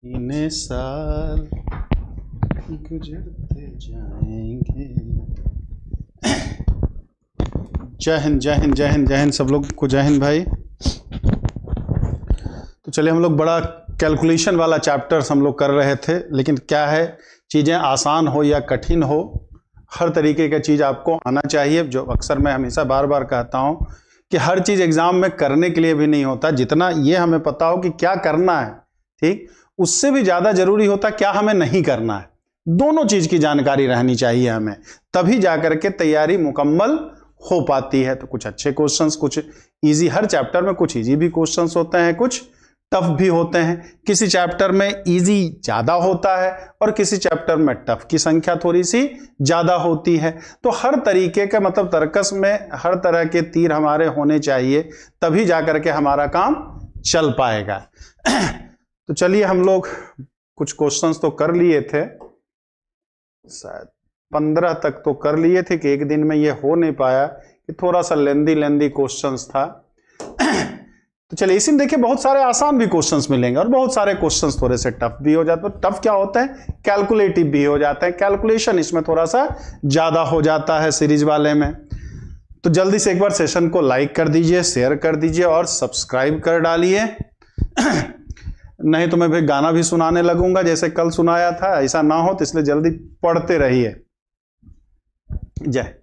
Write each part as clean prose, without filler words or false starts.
इन्हें साल गुजरते जाएंगे। जय हिंद जय हिंद जय हिंद जय हिंद, सब लोग को जय हिंद भाई। तो चलिए, हम लोग बड़ा कैलकुलेशन वाला चैप्टर्स हम लोग कर रहे थे, लेकिन क्या है, चीज़ें आसान हो या कठिन हो, हर तरीके का चीज़ आपको आना चाहिए। जो अक्सर मैं हमेशा बार बार कहता हूँ कि हर चीज़ एग्जाम में करने के लिए भी नहीं होता, जितना ये हमें पता हो कि क्या करना है, ठीक, उससे भी ज़्यादा जरूरी होता क्या हमें नहीं करना है। दोनों चीज़ की जानकारी रहनी चाहिए हमें, तभी जाकर के तैयारी मुकम्मल हो पाती है। तो कुछ अच्छे क्वेश्चंस, कुछ इजी, हर चैप्टर में कुछ इजी भी क्वेश्चंस होते हैं, कुछ टफ भी होते हैं। किसी चैप्टर में इजी ज्यादा होता है और किसी चैप्टर में टफ की संख्या थोड़ी सी ज्यादा होती है। तो हर तरीके का मतलब तर्कस में हर तरह के तीर हमारे होने चाहिए, तभी जाकर के हमारा काम चल पाएगा। तो चलिए, हम लोग कुछ क्वेश्चंस तो कर लिए थे, शायद 15 तक तो कर लिए थे कि एक दिन में ये हो नहीं पाया कि थोड़ा सा लेंदी क्वेश्चंस था। तो चलिए, इसी में देखिए बहुत सारे आसान भी क्वेश्चंस मिलेंगे और बहुत सारे क्वेश्चंस थोड़े से टफ भी हो जाते हैं। टफ क्या होते हैं, कैलकुलेटिव भी हो जाते हैं, कैलकुलेशन इसमें थोड़ा सा ज्यादा हो जाता है सीरीज वाले में। तो जल्दी से एक बार सेशन को लाइक कर दीजिए, शेयर कर दीजिए और सब्सक्राइब कर डालिए। नहीं तो मैं फिर गाना भी सुनाने लगूंगा जैसे कल सुनाया था, ऐसा ना हो, तो इसलिए जल्दी पढ़ते रहिए। जय।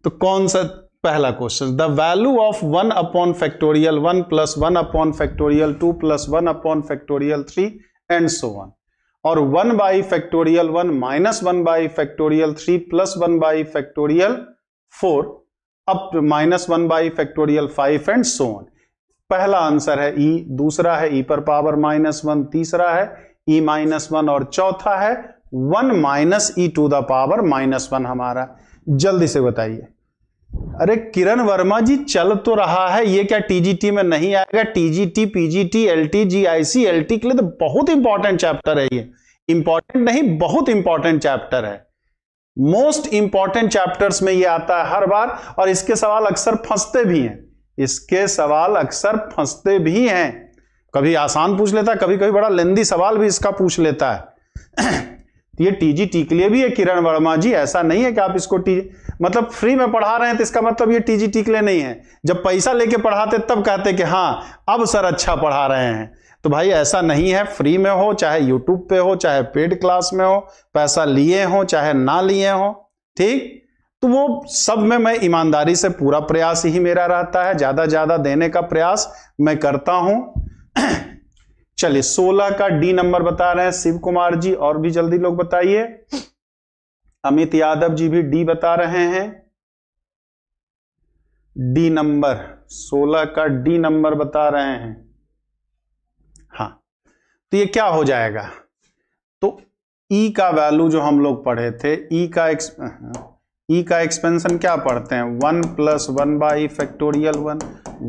तो कौन सा पहला question, the value of 1 upon factorial 1 plus 1 upon factorial 2 plus 1 upon factorial 3 and so on, और 1 by factorial 1 minus 1 by factorial 3 plus 1 by factorial 4 up minus 1 by factorial 5 and so on. पहला आंसर है ई, दूसरा है ई पर power -1, तीसरा है ई -1 और चौथा है 1 minus E to the power -1 हमारा। जल्दी से बताइए। अरे किरण वर्मा जी, चल तो रहा है, ये क्या टीजीटी में नहीं आएगा? TGT, PGT, LT, GIC, LT के लिए तो बहुत इंपॉर्टेंट चैप्टर है ये। इंपॉर्टेंट नहीं, बहुत इंपॉर्टेंट चैप्टर है, मोस्ट इंपॉर्टेंट चैप्टर्स में ये आता है हर बार, और इसके सवाल अक्सर फंसते भी हैं, इसके सवाल अक्सर फंसते भी हैं। कभी आसान पूछ लेता है, कभी कभी बड़ा लेंदी सवाल भी इसका पूछ लेता है। ये टीजीटी के लिए भी है किरण वर्मा जी, ऐसा नहीं है कि आप इसको मतलब फ्री में पढ़ा रहे हैं तो इसका मतलब ये टीजीटी के लिए नहीं है। जब पैसा लेके पढ़ाते तब कहते कि हाँ अब सर अच्छा पढ़ा रहे हैं, तो भाई ऐसा नहीं है। फ्री में हो, चाहे यूट्यूब पे हो, चाहे पेड क्लास में हो, पैसा लिए हो चाहे ना लिए हो, ठीक, तो वो सब में मैं ईमानदारी से पूरा प्रयास ही मेरा रहता है, ज्यादा देने का प्रयास मैं करता हूं। चलिए, 16 का डी नंबर बता रहे हैं शिव कुमार जी, और भी जल्दी लोग बताइए। अमित यादव जी भी डी बता रहे हैं। डी नंबर 16 का डी नंबर बता रहे हैं। हाँ, तो ये क्या हो जाएगा, तो ई का वैल्यू जो हम लोग पढ़े थे, ई का एक्सपेंशन क्या पढ़ते हैं, 1 plus 1 by factorial 1,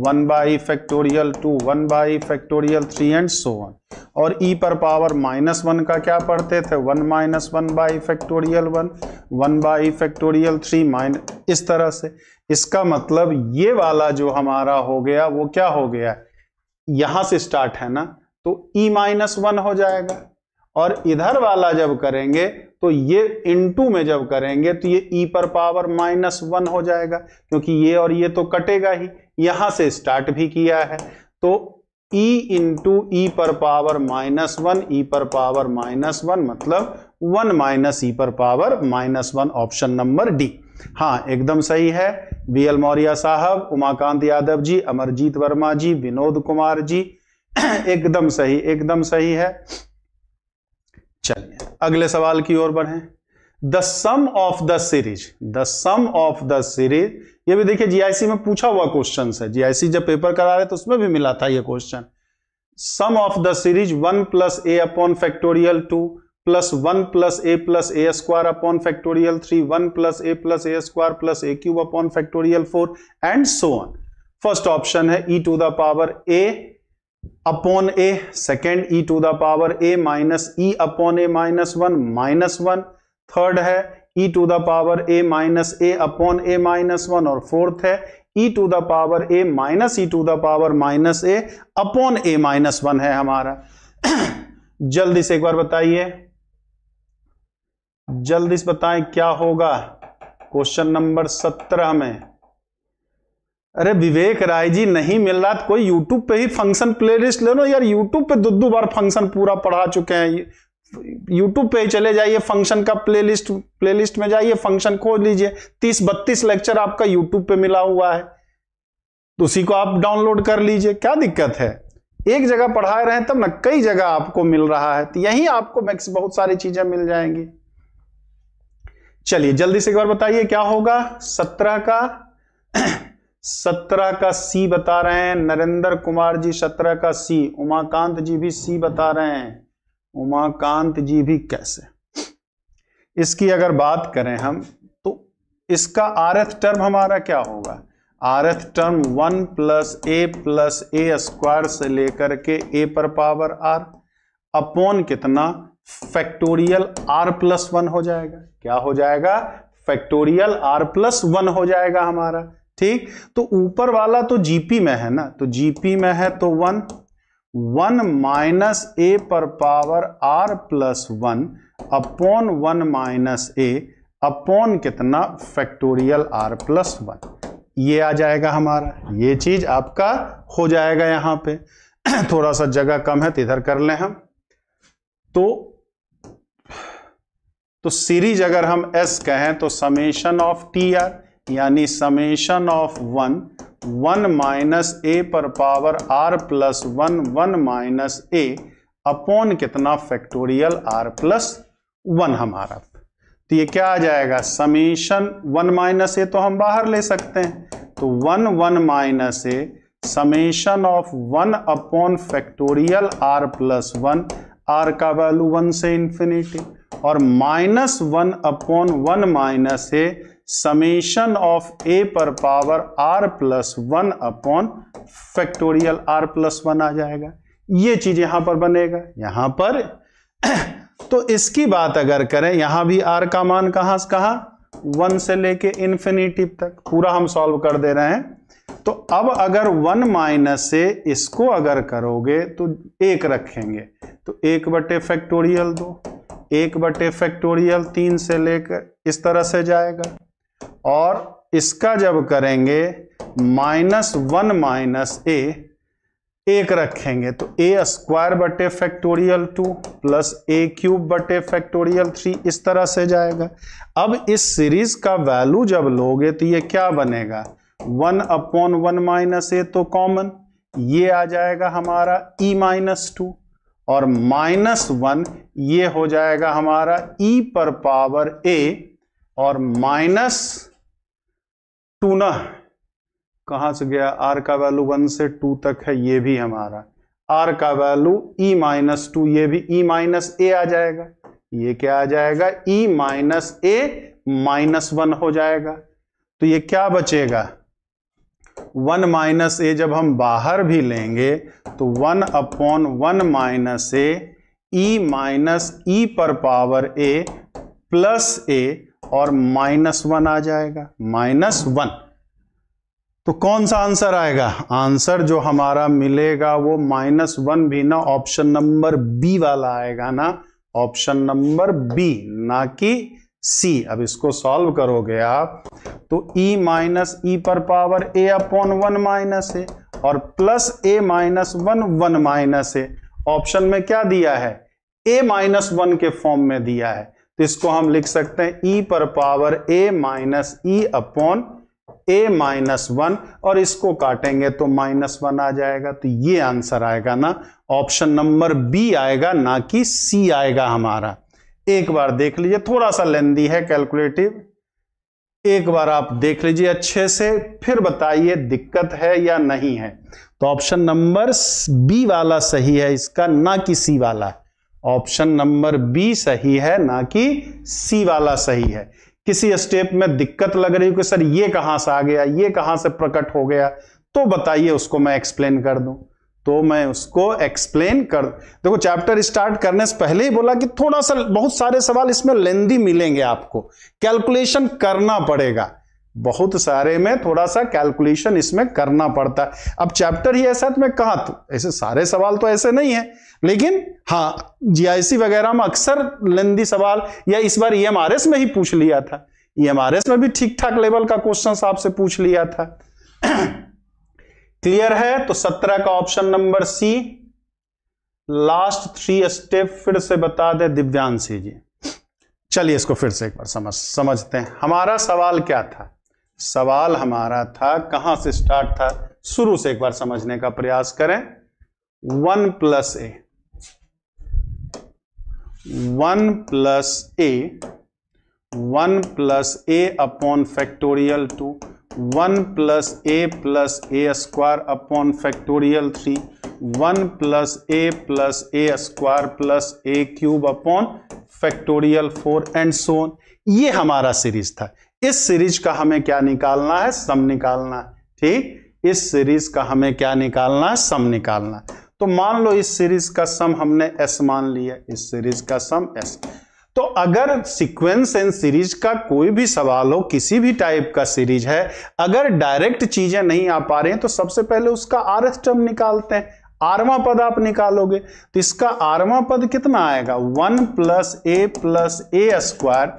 1 by factorial 2, 1 by factorial 3 and so on. और ई पर पावर -1 का क्या पढ़ते थे, 1 minus 1 by factorial 1, 1 by factorial 3 इस तरह से। इसका मतलब ये वाला जो हमारा हो गया वो क्या हो गया, यहां से स्टार्ट है ना, तो ई -1 हो जाएगा, और इधर वाला जब करेंगे तो ये इनटू में जब करेंगे तो ये ई पर पावर -1 हो जाएगा, क्योंकि ये और ये तो कटेगा ही, यहां से स्टार्ट भी किया है। तो ई इंटू ई पर पावर -1, ई पर पावर -1 मतलब 1 माइनस ई पर पावर -1, ऑप्शन नंबर डी। हाँ, एकदम सही है। बीएल मौर्य साहब, उमाकांत यादव जी, अमरजीत वर्मा जी, विनोद कुमार जी, एकदम सही, एकदम सही है। चलिए अगले सवाल की ओर बढ़ें। The sum of the series, the sum of the series, ये भी देखिए जीआईसी में पूछा हुआ क्वेश्चन है, जीआईसी जब पेपर करा रहे तो उसमें भी मिला था ये question. Sum of the series 1 plus A upon factorial 2 plus 1 plus A square upon factorial 3, 1 plus A square plus A cube upon factorial 4 and so on. First option है E to the power A upon A, second E to the power A minus E upon A -1, third है E to the power A minus A upon A -1, और fourth है E to the power A minus E to the power -a upon A -1 है हमारा। जल्दी से एक बार बताइए, जल्दी से बताएं क्या होगा क्वेश्चन नंबर 17 में। अरे विवेक राय जी नहीं मिल रहा तो कोई यूट्यूब पे ही फंक्शन प्लेलिस्ट ले लो यार, यूट्यूब पे दो बार फंक्शन पूरा पढ़ा चुके हैं, यूट्यूब पे ही चले जाइए, फंक्शन का प्लेलिस्ट में जाइए, फंक्शन खोल लीजिए, 30-32 लेक्चर आपका यूट्यूब पे मिला हुआ है, तो उसी को आप डाउनलोड कर लीजिए, क्या दिक्कत है। एक जगह पढ़ा रहे हैं तब ना, कई जगह आपको मिल रहा है, तो यही आपको मैक्स बहुत सारी चीजें मिल जाएंगी। चलिए जल्दी से एक बार बताइए क्या होगा 17 का सी बता रहे हैं नरेंद्र कुमार जी, 17 का सी। उमाकांत जी भी सी बता रहे हैं, उमाकांत जी भी कैसे। इसकी अगर बात करें हम तो इसका आरएथ टर्म हमारा क्या होगा, आरएथ टर्म 1 + a² से लेकर के a पर पावर r अपॉन कितना फैक्टोरियल r+1 हो जाएगा, क्या हो जाएगा, फैक्टोरियल r+1 हो जाएगा हमारा। ठीक, तो ऊपर वाला तो जीपी में है ना, तो जीपी में है तो 1 - a पर power r+1 upon 1 - a upon कितना फैक्टोरियल r+1, ये आ जाएगा हमारा, ये चीज आपका हो जाएगा। यहां पे थोड़ा सा जगह कम है तो इधर कर लें हम, तो सीरीज अगर हम s कहें तो समेशन ऑफ TR यानी समेशन ऑफ 1 a पर पावर r+1 1 - a अपॉन कितना फैक्टोरियल r+1 हमारा। तो ये क्या आ जाएगा, समेशन 1 - a तो हम बाहर ले सकते हैं, तो 1 - a summation of 1 upon factorial r+1, r का वैल्यू 1 से इंफिनिटी, और -1 upon 1 - a summation of a पर power r+1 upon factorial r+1 आ जाएगा। ये चीज यहां पर बनेगा यहां पर। तो इसकी बात अगर करें, यहां भी r का मान कहां से कहां, 1 से लेके इन्फिनिटी तक पूरा हम सॉल्व कर दे रहे हैं। तो अब अगर 1 - a इसको अगर करोगे तो 1 रखेंगे, तो 1/फैक्टोरियल 2, 1/फैक्टोरियल 3 से लेकर इस तरह से जाएगा, और इसका जब करेंगे -1 - a 1 रखेंगे तो a² / 2 प्लस a³ / 3 इस तरह से जाएगा। अब इस सीरीज का वैल्यू जब लोगे तो ये क्या बनेगा, 1 अपॉन 1 - a तो कॉमन, ये आ जाएगा हमारा e-2, और -1 ये हो जाएगा हमारा e पर पावर a, और -2 ना कहां से गया, r का वैल्यू 1 से 2 तक है, ये भी हमारा r का वैल्यू e-2, ये भी e-a आ जाएगा, ये क्या आ जाएगा, e-a -1 हो जाएगा। तो ये क्या बचेगा, 1 - a जब हम बाहर भी लेंगे तो 1 अपॉन 1 - a e पर पावर a प्लस a, और -1 आ जाएगा, -1। तो कौन सा आंसर आएगा, आंसर जो हमारा मिलेगा वो -1 भी ना ऑप्शन नंबर बी वाला आएगा ना, ऑप्शन नंबर बी, ना कि सी। अब इसको सॉल्व करोगे आप तो e पर पावर a अपॉन 1 - a और प्लस a -1 1 - a, ऑप्शन में क्या दिया है, a -1 के फॉर्म में दिया है, तो इसको हम लिख सकते हैं e पर power a - e upon a -1, और इसको काटेंगे तो -1 आ जाएगा। तो ये आंसर आएगा ना, ऑप्शन नंबर बी आएगा, ना कि सी आएगा हमारा। एक बार देख लीजिए, थोड़ा सा लेंदी है कैलकुलेटिव, एक बार आप देख लीजिए अच्छे से, फिर बताइए दिक्कत है या नहीं है। तो ऑप्शन नंबर बी वाला सही है इसका, ना कि सी वाला। ऑप्शन नंबर बी सही है, ना कि सी वाला सही है। किसी स्टेप में दिक्कत लग रही हो कि सर ये कहां से आ गया, ये कहां से प्रकट हो गया, तो बताइए, उसको मैं एक्सप्लेन कर दूं, तो मैं उसको एक्सप्लेन कर। देखो चैप्टर स्टार्ट करने से पहले ही बोला कि थोड़ा सा बहुत सारे सवाल इसमें लेंदी मिलेंगे, आपको कैलकुलेशन करना पड़ेगा। बहुत सारे में थोड़ा सा कैलकुलेशन इसमें करना पड़ता है। अब चैप्टर ही ऐसा तो मैं कहा, तो ऐसे सारे सवाल तो ऐसे नहीं है, लेकिन हाँ जीआईसी वगैरह में अक्सर लेंदी सवाल, या इस बार ईएमआरएस में ही पूछ लिया था, ईएमआरएस में भी ठीक ठाक लेवल का क्वेश्चन आपसे पूछ लिया था। क्लियर है? तो 17 का option number C. Last 3 step फिर से बता दे दिव्यांशी जी। चलिए इसको फिर से एक बार समझते हैं। हमारा सवाल क्या था? सवाल हमारा था, कहां से स्टार्ट था, शुरू से एक बार समझने का प्रयास करें। 1 plus A, 1 plus A, 1 plus A upon factorial 2, 1 plus A square upon factorial 3, 1 plus A square plus A cube upon factorial 4 and so on. ये हमारा सीरीज था। इस सीरीज का हमें क्या निकालना है? सम निकालना है। ठीक, इस सीरीज का हमें क्या निकालना है? सम निकालना है। तो मान लो इस सीरीज का सम हमने s मान लिया, इस सीरीज का सम s। तो अगर सीक्वेंस एंड सीरीज का कोई भी सवाल हो, किसी भी टाइप का सीरीज है, अगर डायरेक्ट चीजें नहीं आ पा रही हैं तो सबसे पहले उसका RS टर्म निकालते हैं। आरवां पद आप निकालोगे तो इसका आरवां पद कितना आएगा? 1 प्लस ए स्क्वायर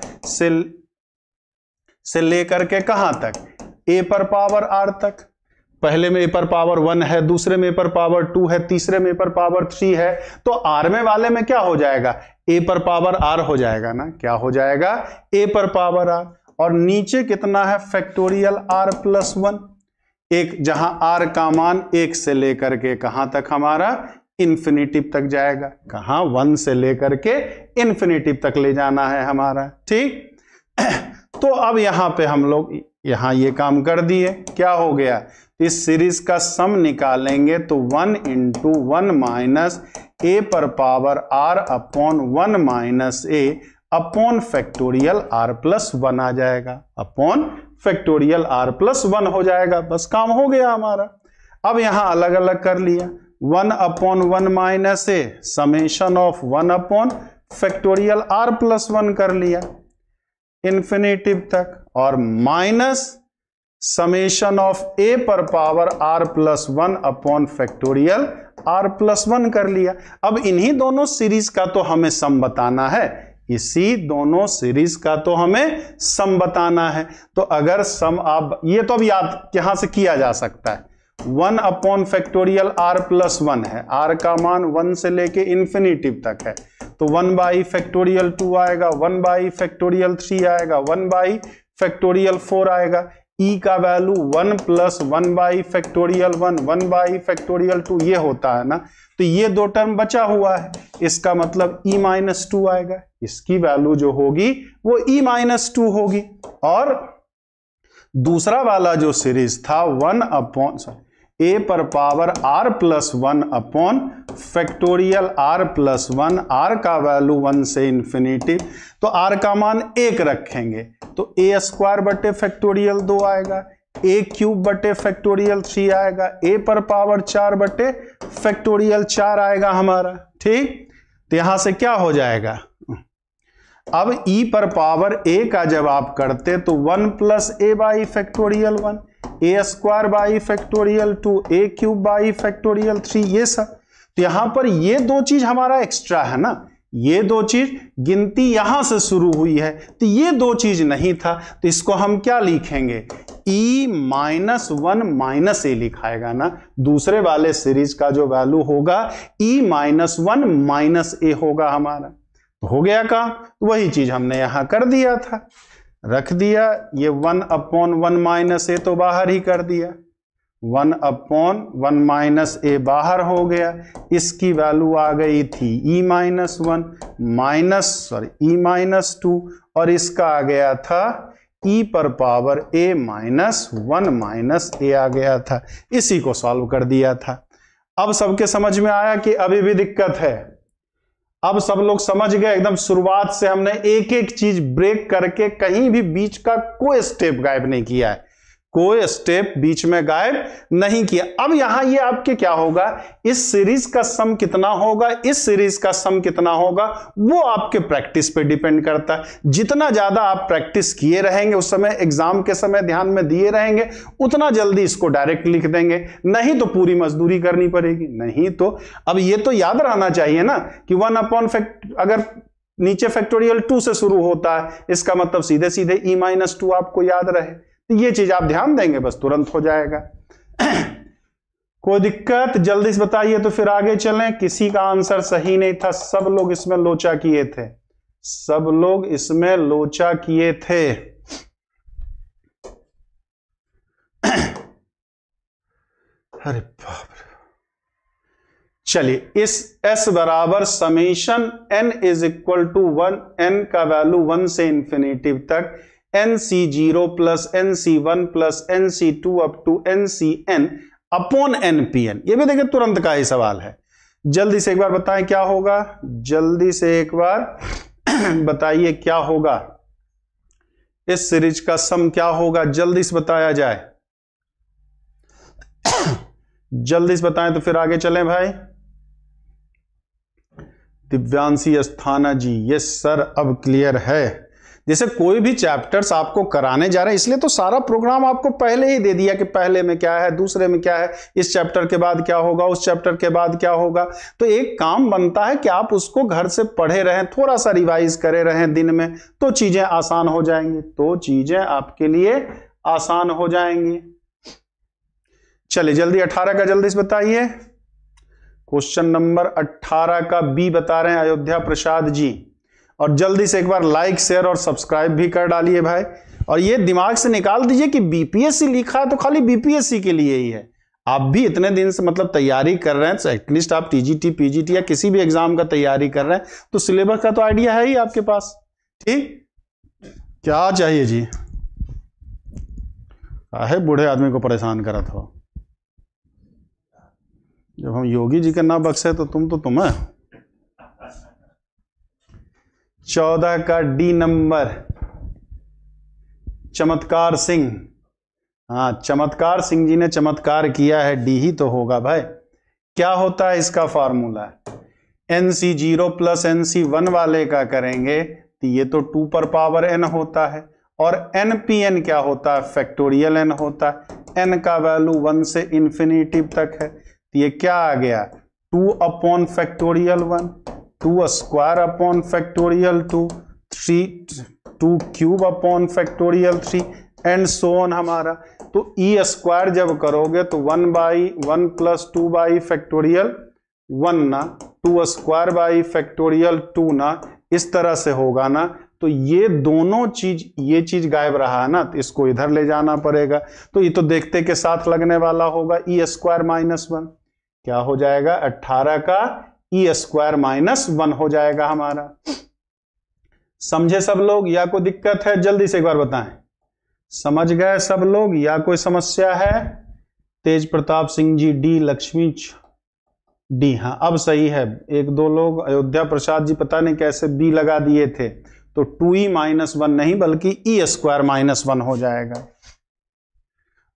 से लेकर के कहां तक? a पर पावर r तक। पहले में a पर पावर 1 है, दूसरे में a पर पावर 2 है, तीसरे में a पर पावर 3 है। तो r में वाले में क्या हो जाएगा? a पर पावर r हो जाएगा ना। क्या हो जाएगा? a पर पावर r। और नीचे कितना है? Factorial r plus 1। एक जहां r का मान 1 से लेकर के कहां तक हमारा? इंफिनिटिव तक जाएगा। कहां? 1 से लेकर के इंफिनिटिव तक ले जाना है हमारा। ठीक, तो अब यहां पे हम लोग यहां ये काम कर दिए। क्या हो गया? इस सीरीज का सम निकालेंगे तो 1 इंटू 1 माइनस ए पर power r upon 1 minus A upon factorial r plus 1 आ जाएगा, अपॉन फैक्टोरियल r प्लस 1 हो जाएगा। बस काम हो गया हमारा। अब यहां अलग अलग कर लिया। 1 upon 1 minus A summation of 1 upon factorial r plus 1 कर लिया इंफिनिटिव तक, और माइनस समेशन ऑफ ए पर power r plus 1 upon factorial r plus 1 कर लिया। अब इन्हीं दोनों सीरीज का तो हमें सम बताना है, इसी दोनों सीरीज का तो हमें सम बताना है। तो अगर सम आप ये तो अब याद यहां से किया जा सकता है। 1 अपॉन फैक्टोरियल r प्लस 1 है, r का मान 1 से लेके इंफिनिटिव तक है, तो 1 बाई फैक्टोरियल 2 आएगा, 1 बाई फैक्टोरियल 3 आएगा, 1 बाई फैक्टोरियल 4 आएगा। e का value 1 plus 1 by factorial 1, 1 by factorial 2 ये होता है ना। तो ये दो टर्म बचा हुआ है, इसका मतलब e माइनस 2 आएगा। इसकी वैल्यू जो होगी वो e माइनस 2 होगी। और दूसरा वाला जो सीरीज था 1 अपॉन ए पर power r plus 1 upon factorial r plus 1, r का वैल्यू 1 से इंफिनिटी, तो r का मान 1 रखेंगे तो a स्क्वायर बटे फैक्टोरियल 2 आएगा, a क्यूब बटे फैक्टोरियल 3 आएगा, a पर पावर 4 बटे फैक्टोरियल 4 आएगा हमारा। ठीक, तो यहां से क्या हो जाएगा? अब e पर पावर a का जब आप करते तो 1 plus A by factorial 1, A square by factorial 2, A cube by factorial 3, ये सब। तो यहां पर ये दो चीज हमारा एक्स्ट्रा है ना, ये दो चीज गिनती यहां से शुरू हुई है, तो ये दो चीज नहीं था, तो इसको हम क्या लिखेंगे? e माइनस 1 माइनस ए लिखाएगा ना। दूसरे वाले सीरीज का जो वैल्यू होगा e माइनस 1 माइनस ए होगा हमारा। हो गया काम, वही चीज हमने यहां कर दिया था, रख दिया। ये 1 अपॉन 1 माइनस ए तो बाहर ही कर दिया, 1 अपॉन 1 माइनस ए बाहर हो गया। इसकी वैल्यू आ गई थी e माइनस 1 ई माइनस 2, और इसका आ गया था e पर पावर a माइनस 1 माइनस ए आ गया था। इसी को सॉल्व कर दिया था। अब सबके समझ में आया कि अभी भी दिक्कत है? अब सब लोग समझ गए एकदम? शुरुआत से हमने एक एक चीज ब्रेक करके कहीं भी बीच का कोई स्टेप गायब नहीं किया है, कोई स्टेप बीच में गायब नहीं किया। अब यहां ये आपके क्या होगा, इस सीरीज का सम कितना होगा, इस सीरीज का सम कितना होगा, वो आपके प्रैक्टिस पे डिपेंड करता है। जितना ज्यादा आप प्रैक्टिस किए रहेंगे, उस समय एग्जाम के समय ध्यान में दिए रहेंगे, उतना जल्दी इसको डायरेक्ट लिख देंगे, नहीं तो पूरी मजदूरी करनी पड़ेगी। नहीं तो अब ये तो याद रहना चाहिए ना कि 1/, अगर नीचे फैक्टोरियल 2 से शुरू होता है, इसका मतलब सीधे सीधे e-2 आपको याद रहे। तो ये चीज आप ध्यान देंगे, बस तुरंत हो जाएगा। कोई दिक्कत? जल्दी से बताइए तो फिर आगे चलें। किसी का आंसर सही नहीं था, सब लोग इसमें लोचा किए थे, सब लोग इसमें लोचा किए थे। अरे बाप रे। चलिए, इस s बराबर summation n is equal to 1, n का वैल्यू 1 से इंफिनिटिव तक nc0 plus nc1 plus nc2 up to ncn upon npn। ये भी देखिए तुरंत का ही सवाल है। जल्दी से एक बार बताएं क्या होगा, जल्दी से एक बार बताइए क्या होगा, इस सीरीज का सम क्या होगा, जल्दी से बताया जाए, जल्दी से बताएं तो फिर आगे चलें भाई। दिव्यांशी अस्थाना जी, यस सर, अब क्लियर है। जैसे कोई भी चैप्टर्स आपको कराने जा रहे हैं, इसलिए तो सारा प्रोग्राम आपको पहले ही दे दिया कि पहले में क्या है, दूसरे में क्या है, इस चैप्टर के बाद क्या होगा, उस चैप्टर के बाद क्या होगा। तो एक काम बनता है कि आप उसको घर से पढ़े रहें, थोड़ा सा रिवाइज करे रहें दिन में, तो चीजें आसान हो जाएंगी, तो चीजें आपके लिए आसान हो जाएंगी। चलिए जल्दी 18 का जल्दी से बताइए। क्वेश्चन नंबर 18 का बी बता रहे हैं अयोध्या प्रसाद जी। और जल्दी से एक बार लाइक शेयर और सब्सक्राइब भी कर डालिए भाई। और ये दिमाग से निकाल दीजिए कि बीपीएससी लिखा है तो खाली बीपीएससी के लिए ही है। आप भी इतने दिन से मतलब तैयारी कर रहे हैं, तो एटलीस्ट आप टीजीटी पीजीटी या किसी भी एग्जाम का तैयारी कर रहे हैं, तो सिलेबस का तो आइडिया है ही आपके पास। ठीक, क्या चाहिए जी, है बूढ़े आदमी को परेशान करा था। जब हम योगी जी के ना बख्शे तो तुम है। 14 का डी नंबर, चमत्कार सिंह। हाँ, चमत्कार सिंह जी ने चमत्कार किया है, डी ही तो होगा भाई। क्या होता है इसका फार्मूला, nc0 प्लस nc1 वाले का करेंगे तो ये तो 2 पर पावर n होता है, और npn क्या होता है, फैक्टोरियल n होता है। n का वैल्यू 1 से इंफिनिटिव तक है, तो ये क्या आ गया, 2 upon factorial 1, 2 square upon factorial 2, 2 cube upon factorial 3 and so on हमारा। तो ई स्क्वायर जब करोगे तो 1/1 प्लस 2 फैक्टोरियल 1 ना, 2 स्क्वायर बाई फैक्टोरियल 2 ना, इस तरह से होगा ना। तो ये दोनों चीज, ये चीज गायब रहा ना, तो इसको इधर ले जाना पड़ेगा। तो ये तो देखते के साथ लगने वाला होगा, ई स्क्वायर माइनस 1 क्या हो जाएगा, 18 का ई स्क्वायर माइनस 1 हो जाएगा हमारा। समझे सब लोग या कोई दिक्कत है, जल्दी से एक बार बताएं। समझ गए सब लोग या कोई समस्या है? तेज प्रताप सिंह जी डी, लक्ष्मी डी, हाँ अब सही है। एक दो लोग, अयोध्या प्रसाद जी पता नहीं कैसे बी लगा दिए थे, तो 2e-1 नहीं बल्कि ई स्क्वायर माइनस 1 हो जाएगा।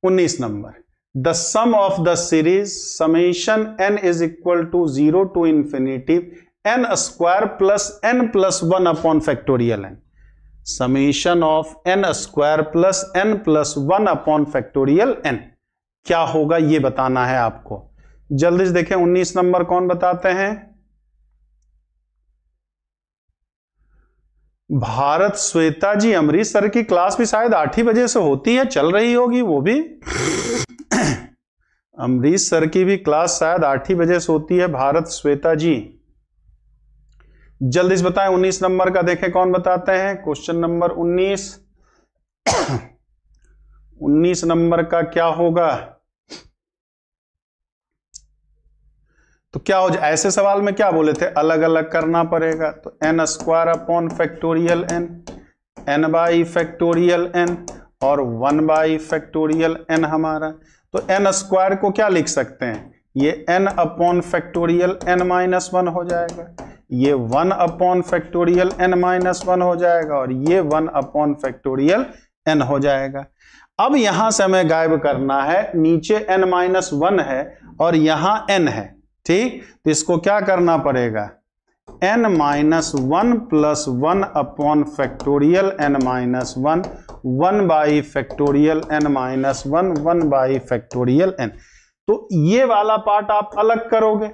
19 नंबर, the sum of the series summation n is equal to 0 to infinitive n square plus n plus 1 upon factorial n। Summation of n square plus n plus 1 upon factorial n क्या होगा ये बताना है आपको। जल्दी से देखें 19 नंबर कौन बताते हैं, भारत श्वेता जी। अमरीश सर की क्लास भी शायद 8 ही बजे से होती है, चल रही होगी वो भी। अमरीश सर की भी क्लास शायद 8 ही बजे से होती है, भारत श्वेता जी। जल्दी से बताएं 19 नंबर का, देखें कौन बताते हैं। क्वेश्चन नंबर 19 19 नंबर का क्या होगा, तो क्या हो जाए, ऐसे सवाल में क्या बोले थे, अलग अलग करना पड़ेगा। तो n square upon factorial n, n by factorial n और 1 बाई फैक्टोरियल n हमारा। तो n स्क्वायर को क्या लिख सकते हैं, ये n upon factorial n minus 1 हो जाएगा, ये 1 अपॉन फैक्टोरियल n माइनस 1 हो जाएगा, और ये 1 अपॉन फैक्टोरियल n हो जाएगा। अब यहां से हमें गायब करना है, नीचे n-1 है और यहां n है, ठीक। तो इसको क्या करना पड़ेगा, n-1 plus 1 upon factorial n-1 1 by factorial n-1 1 by factorial n। तो ये वाला पार्ट आप अलग करोगे,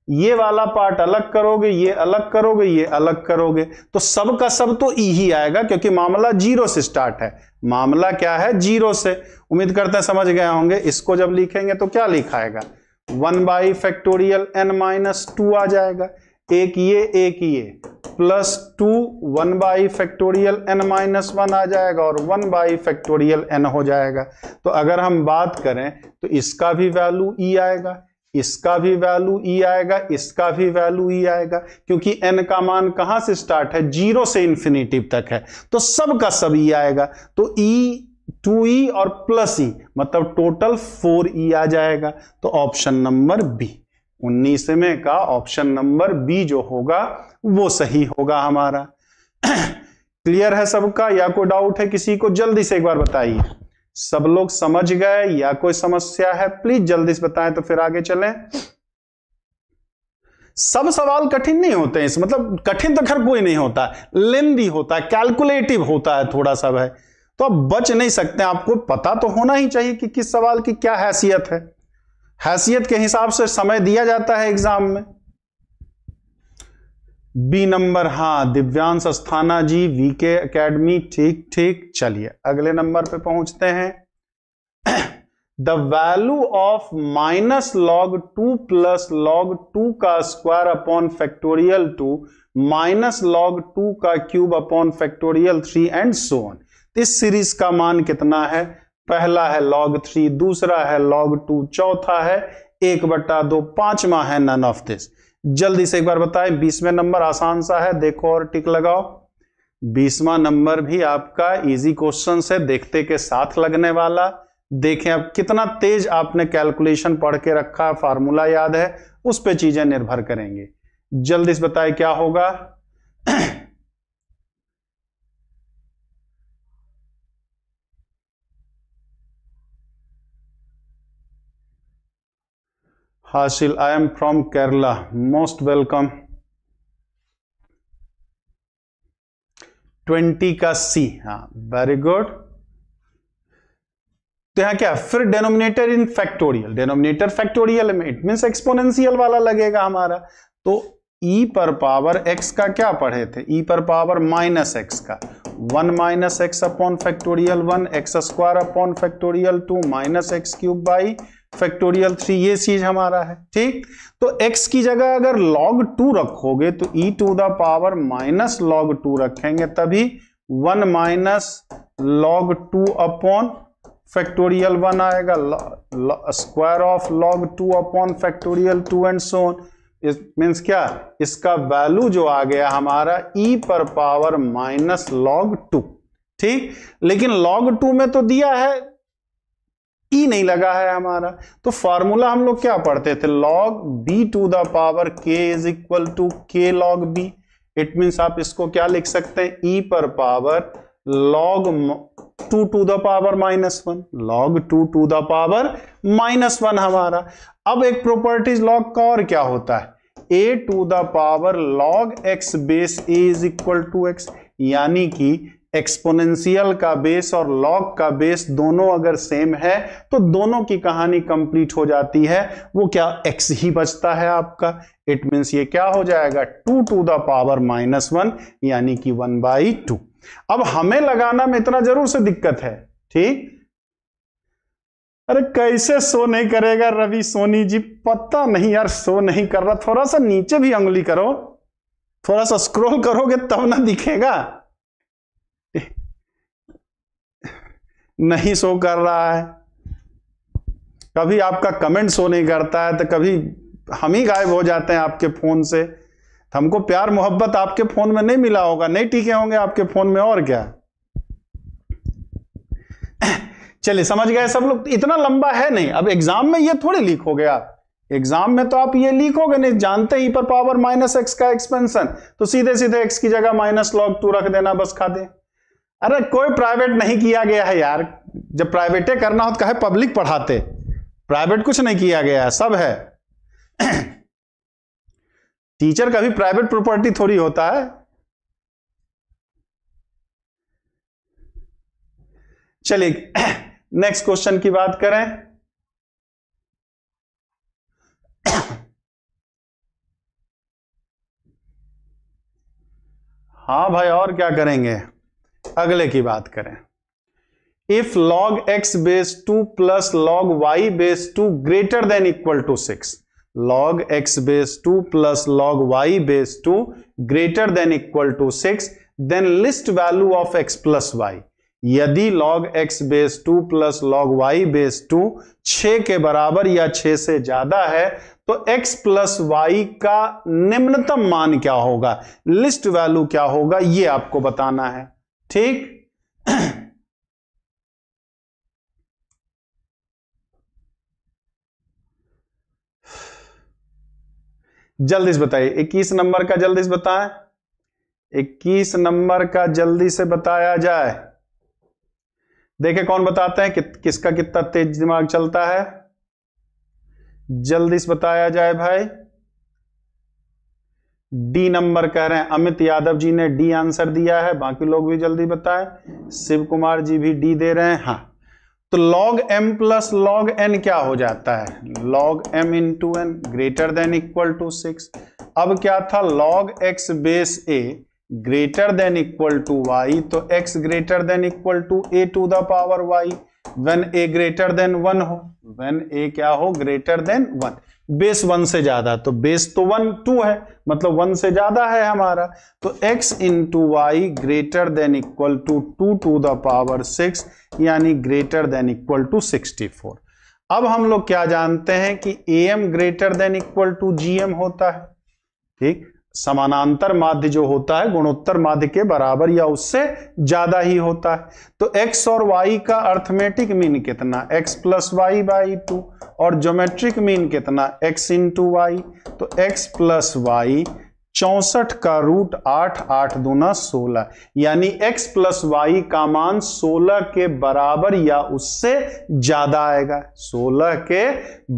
ये वाला पार्ट अलग करोगे, ये अलग करोगे, ये अलग करोगे, तो सब का सब तो ई ही आएगा, क्योंकि मामला 0 से स्टार्ट है। मामला क्या है, 0 से। उम्मीद करते हैं समझ गए होंगे। इसको जब लिखेंगे तो क्या लिखाएगा, 1 बाई फैक्टोरियल n-2 आ जाएगा, एक ये प्लस 2 1 बाई फैक्टोरियल n-1 आ जाएगा और 1 बाई फैक्टोरियल n हो जाएगा। तो अगर हम बात करें तो इसका भी वैल्यू ई आएगा, इसका भी वैल्यू ई आएगा, इसका भी वैल्यू ई आएगा, क्योंकि n का मान कहां से स्टार्ट है, 0 से इंफिनिटिव तक है, तो सब का सब ई आएगा। तो ई 2e और प्लस ई मतलब टोटल 4e आ जाएगा। तो ऑप्शन नंबर बी, 19वें का ऑप्शन नंबर बी जो होगा वो सही होगा हमारा। क्लियर है सबका, या कोई डाउट है किसी को, जल्दी से एक बार बताइए। सब लोग समझ गए या कोई समस्या है, प्लीज जल्दी से बताएं तो फिर आगे चलें। सब सवाल कठिन नहीं होते हैं, मतलब कठिन तो खैर कोई नहीं होता, लेंदी होता है, कैलकुलेटिव होता है थोड़ा सा है, तो आप बच नहीं सकते। आपको पता तो होना ही चाहिए कि किस सवाल की क्या हैसियत है, हैसियत के हिसाब से समय दिया जाता है एग्जाम में। बी नंबर, हाँ दिव्यांश अस्थाना जी, वीके एकेडमी, ठीक ठीक। चलिए अगले नंबर पे पहुंचते हैं। The value of minus log 2 plus log 2 का square upon factorial 2 minus log 2 का cube upon factorial 3 and so on. इस सीरीज का मान कितना है, पहला है log 3, दूसरा है log 2, चौथा है 1/2, पांचवा है नन ऑफ दिस। जल्दी से एक बार बताएं। 20वें नंबर आसान सा है, देखो और टिक लगाओ। 20वां नंबर भी आपका इजी क्वेश्चन से देखते के साथ लगने वाला। देखें अब कितना तेज आपने कैलकुलेशन पढ़ के रखा, फार्मूला याद है, उस पे चीजें निर्भर करेंगे। जल्दी से बताएं क्या होगा। हासिल, I am from Kerala, most welcome. 20 का सी, हाँ वेरी गुड। तो यहां क्या, फिर डेनोमिनेटर इन फैक्टोरियल, डेनोमिनेटर फैक्टोरियल में इट मींस एक्सपोनेंशियल वाला लगेगा हमारा। तो e पर पावर x का क्या पढ़े थे, e पर पावर माइनस x का 1 minus x upon factorial 1 x square upon factorial 2 minus x cube by factorial 3, ये चीज हमारा है, ठीक। तो x की जगह अगर log 2 रखोगे तो e to the power minus log 2 रखेंगे, तभी 1 माइनस log 2 अपॉन फैक्टोरियल 1 आएगा, square of log 2 upon factorial 2 and so on. इस मीन्स क्या, इसका वैल्यू जो आ गया हमारा e पर पावर माइनस log 2, ठीक। लेकिन log 2 में तो दिया है, ई नहीं लगा है हमारा, तो फॉर्मूला हम लोग क्या पढ़ते थे, log b to the power k is equal to k log b। It means आप इसको क्या लिख सकते हैं, e पर power log 2 to the power -1, log 2 to the power -1 हमारा। अब एक प्रॉपर्टीज log का और क्या होता है, a to the power log x base a is equal to x, यानी कि एक्सपोनेंशियल का बेस और लॉग का बेस दोनों अगर सेम है तो दोनों की कहानी कंप्लीट हो जाती है, वो क्या x ही बचता है आपका। इट मींस ये क्या हो जाएगा, 2 टू द पावर -1 यानी कि 1/2। अब हमें लगाना में इतना जरूर से दिक्कत है, ठीक। अरे कैसे शो नहीं करेगा रवि सोनी जी, पता नहीं यार शो नहीं कर रहा, थोड़ा सा नीचे भी उंगली करो, थोड़ा सा स्क्रॉल करोगे तब ना दिखेगा। नहीं शो कर रहा है, कभी आपका कमेंट शो नहीं करता है, तो कभी हम ही गायब हो जाते हैं आपके फोन से। हमको प्यार मोहब्बत आपके फोन में नहीं मिला होगा, नहीं टिके होंगे आपके फोन में, और क्या। चलिए समझ गए सब लोग, इतना लंबा है नहीं। अब एग्जाम में ये थोड़ी लीक हो गया, एग्जाम में तो आप ये लीक हो गए नहीं, जानते ही पर पावर -x का एक्सपेंशन, तो सीधे सीधे x की जगह -log 2 रख देना, बस खा दे। अरे कोई प्राइवेट नहीं किया गया है यार, जब प्राइवेटे करना हो तो कहे पब्लिक पढ़ाते, प्राइवेट कुछ नहीं किया गया है, सब है। टीचर का भी प्राइवेट प्रॉपर्टी थोड़ी होता है। चलिए नेक्स्ट क्वेश्चन की बात करें। हाँ भाई, और क्या करेंगे, अगले की बात करें। If log x base 2 plus log y base 2 greater than equal to 6, log x base 2 plus log y base 2 greater than equal to 6, then list value of x plus y। यदि log x base 2 plus log y base 2 6 के बराबर या 6 से ज्यादा है तो x plus y का निम्नतम मान क्या होगा, लिस्ट वैल्यू क्या होगा, ये आपको बताना है। ठीक, जल्दी से बताइए, 21 नंबर का जल्दी से बताएं, 21 नंबर का जल्दी से बताया जाए। देखे कौन बताते हैं, किसका कितना तेज दिमाग चलता है, जल्दी से बताया जाए भाई। डी नंबर कह रहे हैं, अमित यादव जी ने डी आंसर दिया है, बाकी लोग भी जल्दी बताएं। शिव कुमार जी भी डी दे रहे हैं। हाँ, तो log m plus log n क्या हो जाता है, log m into n greater than equal to 6। अब क्या था, log x base a greater than equal to y, तो x greater than equal to a to the power y when a greater than 1 हो, when a क्या हो, greater than 1, base 1 से ज्यादा, तो बेस तो 1 2 है, मतलब 1 से ज्यादा है हमारा, तो x into y greater than equal to 2 to the power 6 यानी ग्रेटर देन इक्वल टू 64। अब हम लोग क्या जानते हैं कि am greater than equal to gm होता है। ठीक, समानांतर माध्य जो होता है गुणोत्तर माध्य के बराबर या उससे ज्यादा ही होता है। तो x और y का अर्थमेटिक मीन कितना, x प्लस वाई बाई 2, और ज्योमेट्रिक मीन कितना, x इंटू वाई, तो x प्लस वाई 64 का रूट 8, 8 दूना 16, यानी x प्लस वाई का मान 16 के बराबर या उससे ज्यादा आएगा, 16 के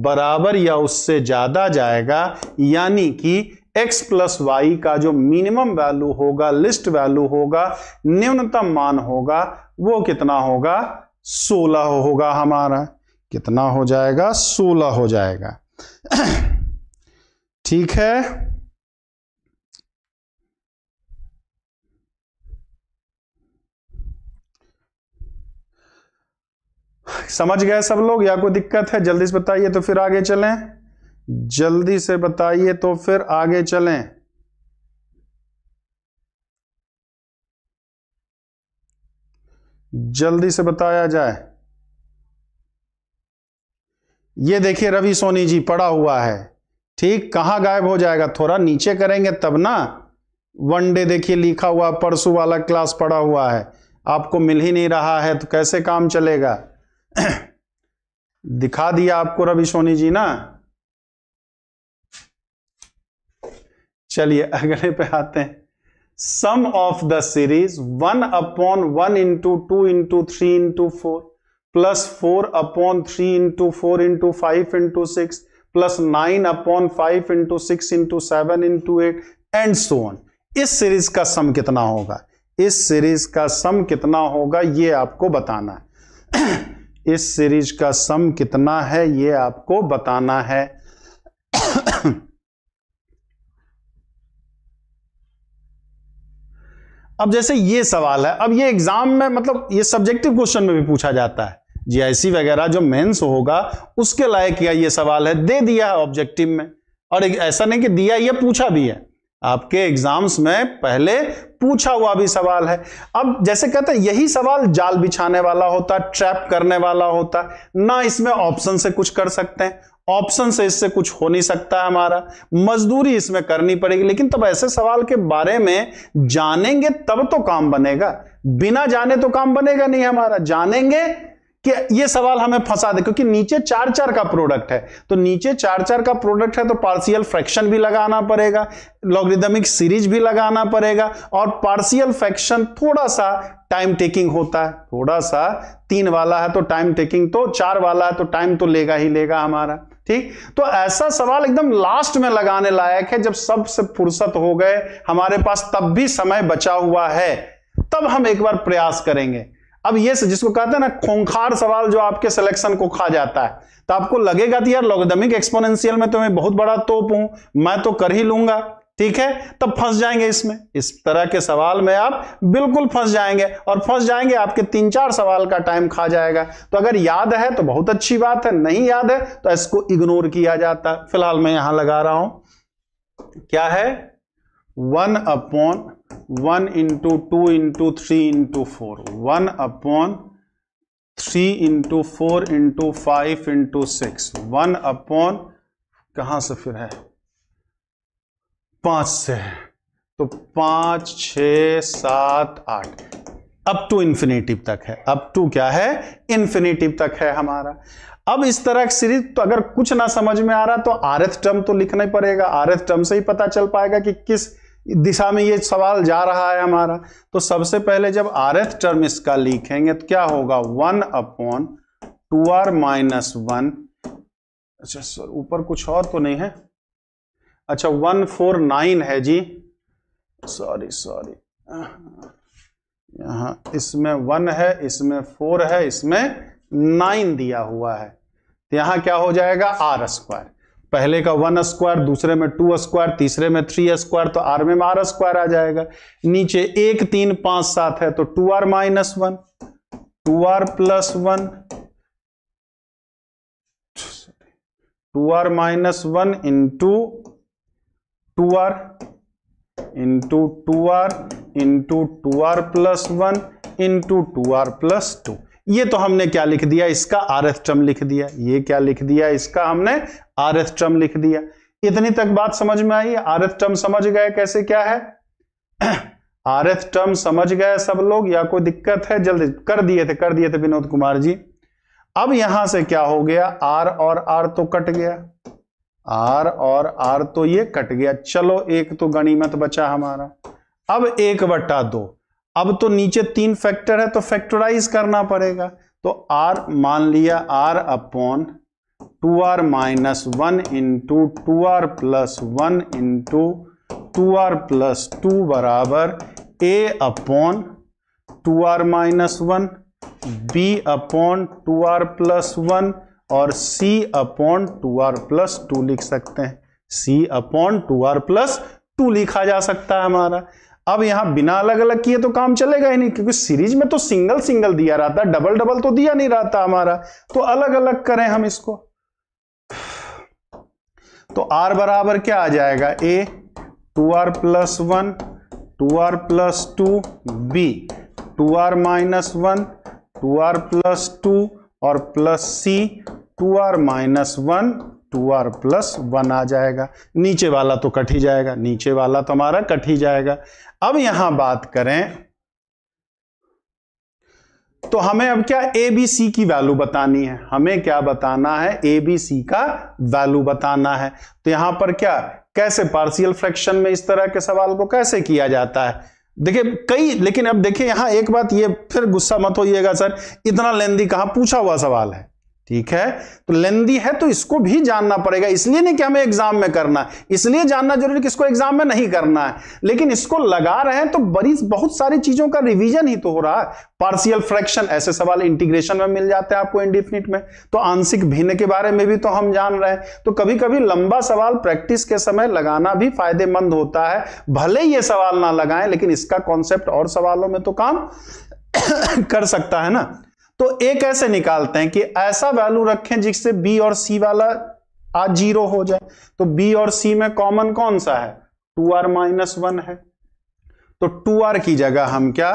बराबर या उससे ज्यादा जाएगा, यानी कि x प्लस वाई का जो मिनिमम वैल्यू होगा, लिस्ट वैल्यू होगा, न्यूनतम मान होगा, वो कितना होगा, 16 होगा हमारा। कितना हो जाएगा, 16 हो जाएगा। ठीक है, समझ गए सब लोग या कोई दिक्कत है, जल्दी से बताइए तो फिर आगे चलें, जल्दी से बताइए तो फिर आगे चलें। जल्दी से बताया जाए। ये देखिए रवि सोनी जी पड़ा हुआ है। ठीक, कहां गायब हो जाएगा, थोड़ा नीचे करेंगे तब ना। वनडे देखिए लिखा हुआ, परसों वाला क्लास पड़ा हुआ है, आपको मिल ही नहीं रहा है तो कैसे काम चलेगा। दिखा दिया आपको रवि सोनी जी ना। चलिए अगले पे आते हैं। Sum of the series 1/1 into 2 into 3 into 4 plus 4/3 into 4 into 5 into 6 plus 9/5 into 6 into 7 into 8 and so on. इस सीरीज का सम कितना होगा, इस सीरीज का सम कितना होगा ये आपको बताना है। इस सीरीज का सम कितना है ये आपको बताना है। अब जैसे ये सवाल है, अब ये एग्जाम में मतलब ये सब्जेक्टिव क्वेश्चन में भी पूछा जाता है, जीआईसी वगैरह जो मेंस होगा उसके लायक क्या ये सवाल है, दे दिया है ऑब्जेक्टिव में, और ऐसा नहीं कि दिया, ये पूछा भी है आपके एग्जाम्स में, पहले पूछा हुआ भी सवाल है। अब जैसे कहते हैं यही सवाल जाल बिछाने वाला होता, ट्रैप करने वाला होता ना, इसमें ऑप्शन से कुछ कर सकते हैं, ऑप्शन से इससे कुछ हो नहीं सकता है, हमारा मजदूरी इसमें करनी पड़ेगी। लेकिन तब ऐसे सवाल के बारे में जानेंगे तब तो काम बनेगा, बिना जाने तो काम बनेगा नहीं हमारा, जानेंगे कि ये सवाल हमें फंसा दे, क्योंकि नीचे 4 का प्रोडक्ट है, तो नीचे 4 का प्रोडक्ट है तो पार्शियल फ्रैक्शन भी लगाना पड़ेगा, लॉगरिदमिक सीरीज भी लगाना पड़ेगा, और पार्शियल फ्रैक्शन थोड़ा सा टाइम टेकिंग होता है, थोड़ा सा 3 वाला है तो टाइम टेकिंग, तो 4 वाला है तो टाइम तो लेगा ही लेगा हमारा। ठीक, तो ऐसा सवाल एकदम लास्ट में लगाने लायक है, जब सबसे फुर्सत हो गए हमारे पास, तब भी समय बचा हुआ है, तब हम एक बार प्रयास करेंगे। अब ये जिसको कहते हैं ना खूंखार सवाल, जो आपके सिलेक्शन को खा जाता है, तो आपको लगेगा कि यार लॉगरिदमिक एक्सपोनेंशियल में तो मैं बहुत बड़ा तोप हूं, मैं तो कर ही लूंगा, ठीक है, तब फंस जाएंगे इसमें। इस तरह के सवाल में आप बिल्कुल फंस जाएंगे, और फंस जाएंगे आपके 3-4 सवाल का टाइम खा जाएगा। तो अगर याद है तो बहुत अच्छी बात है, नहीं याद है तो इसको इग्नोर किया जाता है। फिलहाल मैं यहां लगा रहा हूं, क्या है 1/1 into 2 into 3 into 4, 1/3 into 4 into 5 into 6, 1/ कहां से फिर है 5 से है, तो 5 6 7 8 अप टू इंफिनिटिव तक है, अप टू क्या है इंफिनिटिव तक है हमारा। अब इस तरह की सीरीज, तो अगर कुछ ना समझ में आ रहा तो rth टर्म तो लिखना ही पड़ेगा, rth टर्म से ही पता चल पाएगा कि किस दिशा में ये सवाल जा रहा है हमारा। तो सबसे पहले जब rth टर्म इसका लिखेंगे तो क्या होगा 1/2r - 1, अच्छा सर ऊपर कुछ और तो नहीं है, अच्छा 149 है जी, सॉरी यहां इसमें 1 है, इसमें 4 है, इसमें 9 दिया हुआ है, तो यहां क्या हो जाएगा r², पहले का 1², दूसरे में 2², तीसरे में 3² तो r में r² आ जाएगा। नीचे 1 3 5 7 है तो 2r - 1, 2r + 1, 2r - 1 into 2r into 2r into 2r + 1 into 2r + 2। ये तो हमने क्या लिख दिया, इसका rth टर्म लिख दिया, ये क्या लिख दिया, इसका हमने rth टर्म लिख दिया। इतनी तक बात समझ में आई? rth टर्म समझ गए कैसे क्या है? rth टर्म समझ गए सब लोग, या कोई दिक्कत है? जल्दी कर दिए थे विनोद कुमार जी। अब यहां से क्या हो गया, r और r तो कट गया, r और r तो ये कट गया, चलो एक तो गनीमत बचा हमारा। अब 1/2, अब तो नीचे 3 फैक्टर है तो फैक्टराइज करना पड़ेगा, तो r मान लिया r/2r - 1 into 2r + 1 into 2r + 2 बराबर a/2r - 1, b/2r + 1 और c/2r + 2 लिख सकते हैं, c/2r + 2 लिखा जा सकता है हमारा। अब यहां बिना अलग अलग किए तो काम चलेगा ही नहीं, क्योंकि सीरीज में तो सिंगल सिंगल दिया रहता है, डबल डबल तो दिया नहीं रहता हमारा, तो अलग अलग करें हम इसको। तो r बराबर क्या आ जाएगा, a 2r + 1 2r + 2, b 2r - 1 2r + 2 और प्लस c 2r - 1 2r + 1 आ जाएगा। नीचे वाला तो कट ही जाएगा, नीचे वाला तो हमारा कट ही जाएगा। अब यहां बात करें तो हमें अब क्या ए बी सी की वैल्यू बतानी है, हमें क्या बताना है, ए बी सी का वैल्यू बताना है। तो यहां पर क्या कैसे पार्शियल फ्रैक्शन में इस तरह के सवाल को कैसे किया जाता है, देखिए कई, लेकिन अब देखिए यहां एक बात, ये फिर गुस्सा मत होइएगा सर इतना लेंदी कहां, पूछा हुआ सवाल है, ठीक है, तो लेंदी है तो इसको भी जानना पड़ेगा, इसलिए नहीं कि हमें एग्जाम में करना है, इसलिए जानना जरूरी कि इसको एग्जाम में नहीं करना है, लेकिन इसको लगा रहे हैं तो बहुत सारी चीजों का रिवीजन ही तो हो रहा है। पार्शियल फ्रैक्शन ऐसे सवाल इंटीग्रेशन में मिल जाते हैं आपको इंडेफिनिट में, तो आंशिक भिन्न के बारे में भी तो हम जान रहे हैं, तो कभी कभी लंबा सवाल प्रैक्टिस के समय लगाना भी फायदेमंद होता है, भले ये सवाल ना लगाएं लेकिन इसका कॉन्सेप्ट और सवालों में तो काम कर सकता है ना। तो ए कैसे निकालते हैं कि ऐसा वैल्यू रखें जिससे बी और सी वाला आज 0 हो जाए, तो बी और सी में कॉमन कौन सा है, 2r - 1 है, तो 2r की जगह हम क्या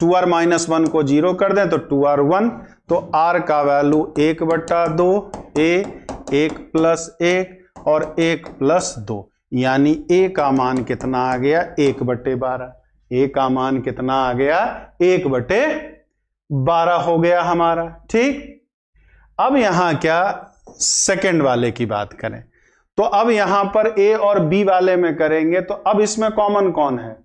2r - 1 को 0 कर दें तो 2r 1, तो r का वैल्यू 1/2 a 1 + 1 और 1 + 2, यानी a का मान कितना आ गया 1/12, a का मान कितना आ गया 1/12। 12 हो गया हमारा। ठीक, अब यहां क्या सेकंड वाले की बात करें तो अब यहां पर ए और बी वाले में करेंगे तो अब इसमें कॉमन कौन है,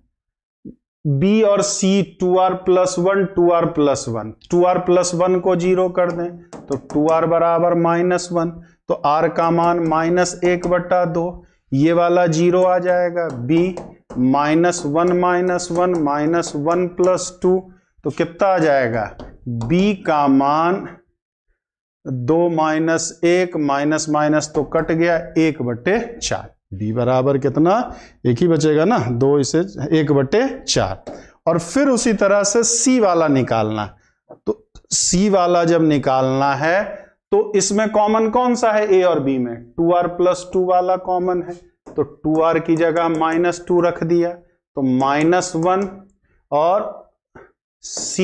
बी और सी 2r + 1 2r + 1 2r + 1 को 0 कर दें तो 2r बराबर -1 तो r का मान -1/2 ये वाला 0 आ जाएगा। b -1 + 2 तो कितना आ जाएगा, b का मान 2 - 1 माइनस तो कट गया 1/4 b बराबर कितना, एक ही बचेगा ना 2 इसे 1/4। और फिर उसी तरह से c वाला निकालना, तो c वाला जब निकालना है तो इसमें कॉमन कौन सा है, a और b में 2r + 2 वाला कॉमन है तो 2r की जगह -2 रख दिया तो -1 और c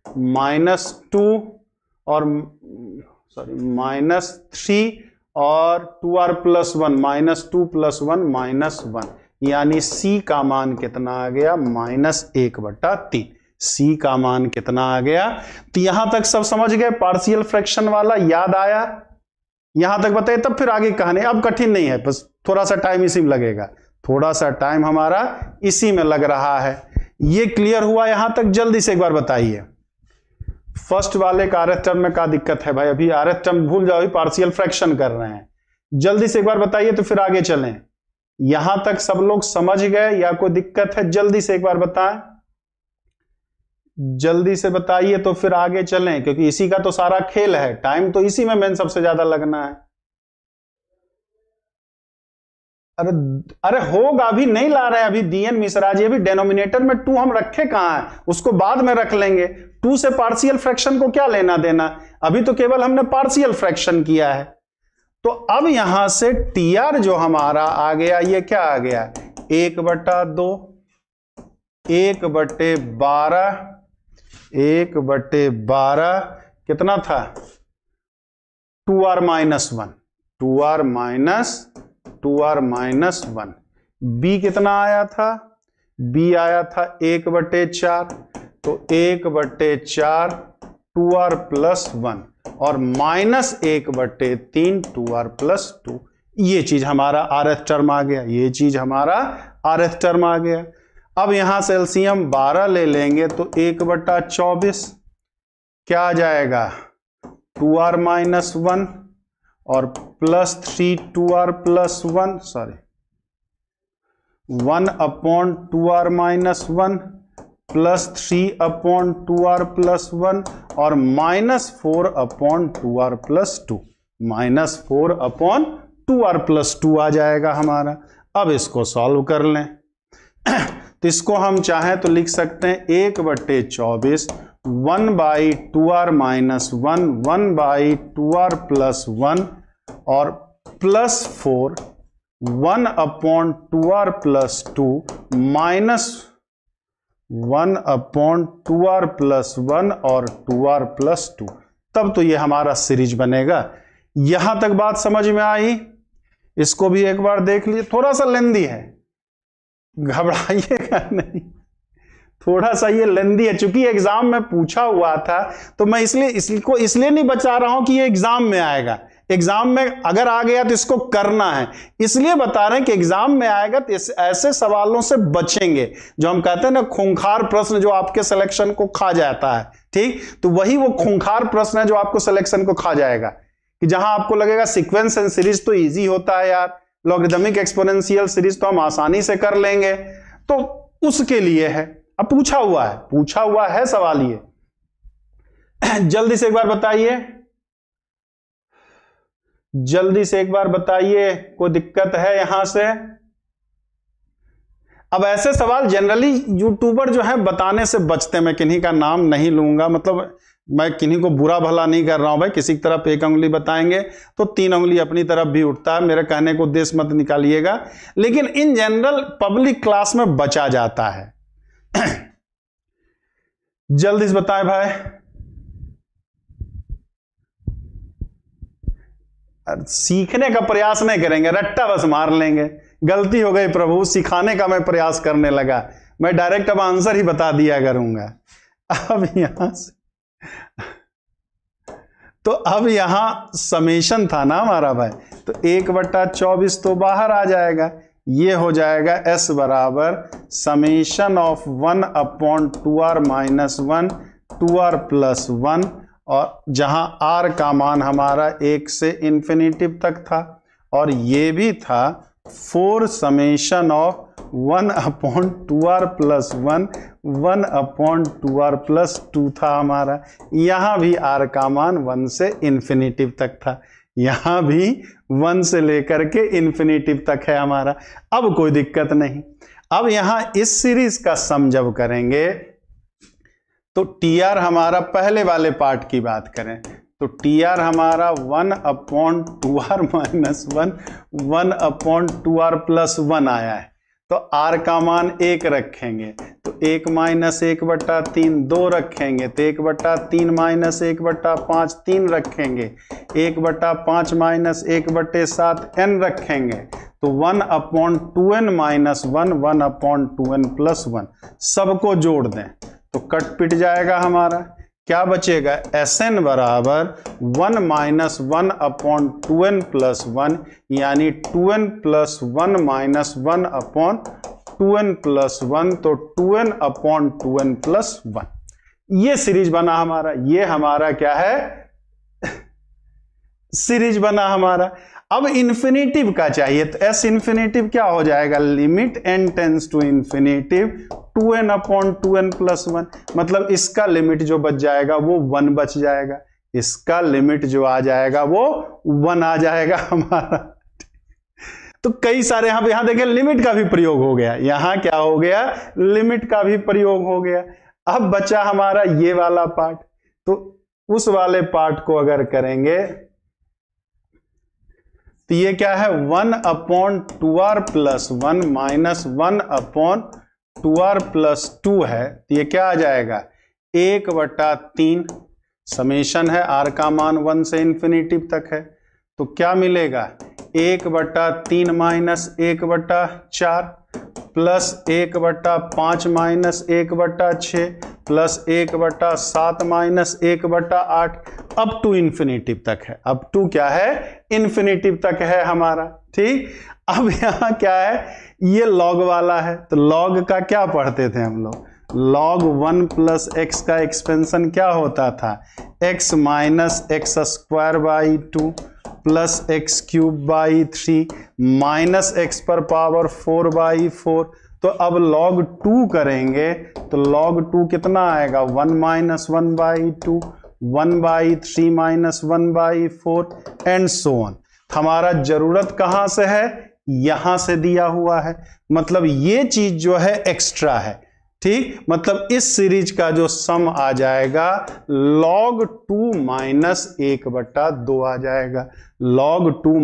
-2 और -3 और 2r + 1 -2 + 1 -1 यानी c का मान कितना आ गया, -1/3। c का मान कितना आ गया। तो यहां तक सब समझ गए, पार्शियल फ्रैक्शन वाला याद आया, यहां तक बताइए तब फिर आगे कहानी। अब कठिन नहीं है, बस थोड़ा सा टाइम इसी में लगेगा, थोड़ा सा टाइम हमारा इसी में लग रहा है। ये क्लियर हुआ यहां तक, जल्दी से एक बार बताइए फर्स्ट वाले का RF टर्म में क्या दिक्कत है भाई, अभी RF टर्म भूल जाओ, पार्शियल फ्रैक्शन कर रहे हैं। जल्दी से एक बार बताइए तो फिर आगे चलें। यहां तक सब लोग समझ गए या कोई दिक्कत है, जल्दी से एक बार बताएं, जल्दी से बताइए तो फिर आगे चलें, क्योंकि इसी का तो सारा खेल है, टाइम तो इसी में मेन सबसे ज्यादा लगना है। अरे होगा, अभी नहीं ला रहे हैं, अभी DN मिश्रा जी अभी डिनोमिनेटर में 2 हम रखे कहां है, उसको बाद में रख लेंगे। 2 से पार्शियल फ्रैक्शन को क्या लेना देना, अभी तो केवल हमने पार्शियल फ्रैक्शन किया है। तो अब यहां से TR जो हमारा आ गया, ये क्या आ गया 1/2 1/12 कितना था 2r - 1 b कितना आया था, b आया था 1/4 तो 1/4 2r + 1 और -1/3 2r + 2। ये चीज हमारा RF टर्म आ गया, ये चीज हमारा RF टर्म आ गया। अब यहां से एलसीएम 12 ले लेंगे तो 1/24 क्या आ जाएगा 2r - 1 और +3 2r + 1 सॉरी 1/2r - 1 +3/2r + 1 और -4/2r + 2 -4/2r + 2 आ जाएगा हमारा। अब इसको सॉल्व कर लें तो इसको हम चाहें तो लिख सकते हैं 1/24 1/2r - 1 1/2r + 1 और +4 1/2r + 2 -1/2r + 1 और 2r + 2। तब तो ये हमारा सीरीज बनेगा। यहां तक बात समझ में आई, इसको भी एक बार देख लीजिए, थोड़ा सा लेंदी है, घबराइएगा नहीं, थोड़ा सा ये लेंदी है, चूंकि एग्जाम में पूछा हुआ था तो मैं इसलिए नहीं बचा रहा हूं कि ये एग्जाम में आएगा। एग्जाम में अगर आ गया तो इसको करना है, इसलिए बता रहे हैं कि एग्जाम में आएगा तो ऐसे सवालों से बचेंगे जो हम कहते हैं ना खूंखार प्रश्न, जो आपके सिलेक्शन को खा जाता है। ठीक, तो वही वो खूंखार प्रश्न है जो आपको सिलेक्शन को खा जाएगा, कि जहां आपको लगेगा सीक्वेंस एंड सीरीज तो इजी होता है यार, लॉगरिदमिक एक्सपोनेंशियल सीरीज तो हम आसानी से कर लेंगे, तो उसके लिए है। अब पूछा हुआ है सवाल ये जल्दी से एक बार बताइए, जल्दी से एक बार बताइए, कोई दिक्कत है यहां से। अब ऐसे सवाल जनरली यूट्यूबर जो है बताने से बचते हैं, मैं किन्हीं का नाम नहीं लूंगा, मतलब मैं किन्हीं को बुरा भला नहीं कर रहा हूं भाई, किसी की तरफ 1 उंगली बताएंगे तो 3 उंगली अपनी तरफ भी उठता है, मेरे कहने को उद्देश्य मत निकालिएगा, लेकिन इन जनरल पब्लिक क्लास में बचा जाता है। जल्दी से बताएं भाई, सीखने का प्रयास नहीं करेंगे, रट्टा बस मार लेंगे। गलती हो गई प्रभु, सिखाने का मैं प्रयास करने लगा, मैं डायरेक्ट अब आंसर ही बता दिया करूंगा। अब यहां से तो अब यहां समेशन था ना हमारा भाई, तो 1/24 तो बाहर आ जाएगा, ये हो जाएगा s बराबर समेशन ऑफ 1/2r - 1 2r + 1, और जहां r का मान हमारा 1 से इन्फिनिटिव तक था, और ये भी था 4 समेशन ऑफ 1/2r + 1 1/2r + 2 था हमारा। यहां भी r का मान 1 से इन्फिनिटिव तक था, यहां भी 1 से लेकर के इन्फिनिटिव तक है हमारा। अब कोई दिक्कत नहीं। अब यहां इस सीरीज का सम जब करेंगे तो TR हमारा, पहले वाले पार्ट की बात करें तो TR हमारा 1/2r - 1 1/2r + 1 आया है, तो R का मान 1 रखेंगे, तो 1 - 1/3 2 रखेंगे, तो 1/3 - 1/5 3 रखेंगे, 1/5 - 1/7 n रखेंगे, तो 1/2n - 1 1/2n + 1 सबको जोड़ दें तो कट पिट जाएगा हमारा। क्या बचेगा? Sn बराबर 1 - 1/2n + 1, यानी 2n + 1 - 1/2n + 1, तो 2n/2n + 1। ये सीरीज बना हमारा। ये हमारा क्या है? सीरीज बना हमारा। अब इन्फिनिटिव का चाहिए, तो s इन्फिनिटिव क्या हो जाएगा? Limit n tends to infinitive 2n/2n + 1, मतलब इसका लिमिट जो बच जाएगा वो 1 बच जाएगा, इसका लिमिट जो आ जाएगा वो 1 आ जाएगा हमारा। तो कई सारे यहां देखिए लिमिट का भी प्रयोग हो गया, यहां क्या हो गया? लिमिट का भी प्रयोग हो गया। अब बचा हमारा ये वाला पार्ट, तो उस वाले पार्ट को अगर करेंगे तो ये क्या है? 1/2r + 1 - 1/2r + 2 है, तो ये क्या आ जाएगा? 1/3 समेशन है, r का मान 1 से इन्फिनिटिव तक है, तो क्या मिलेगा? 1/3 - 1/4 plus 1/5 - 1/6 plus 1/7 - 1/8 up to infinitive तक है। अप टू क्या है? इन्फिनिटिव तक है हमारा। ठीक, अब यहां क्या है? ये लॉग वाला है, तो लॉग का क्या पढ़ते थे हम लोग? log 1 + x का एक्सपेंशन क्या होता था? x - x² / 2 plus x³ / 3 minus x⁴/4। तो अब log 2 करेंगे तो log 2 कितना आएगा? 1 - 1/2 1/3 - 1/4 एंड सो ऑन। हमारा जरूरत कहां से है? यहां से दिया हुआ है, मतलब ये चीज जो है एक्स्ट्रा है। ठीक, मतलब इस सीरीज का जो सम आ जाएगा log 2 - 1/2 आ जाएगा, log 2 -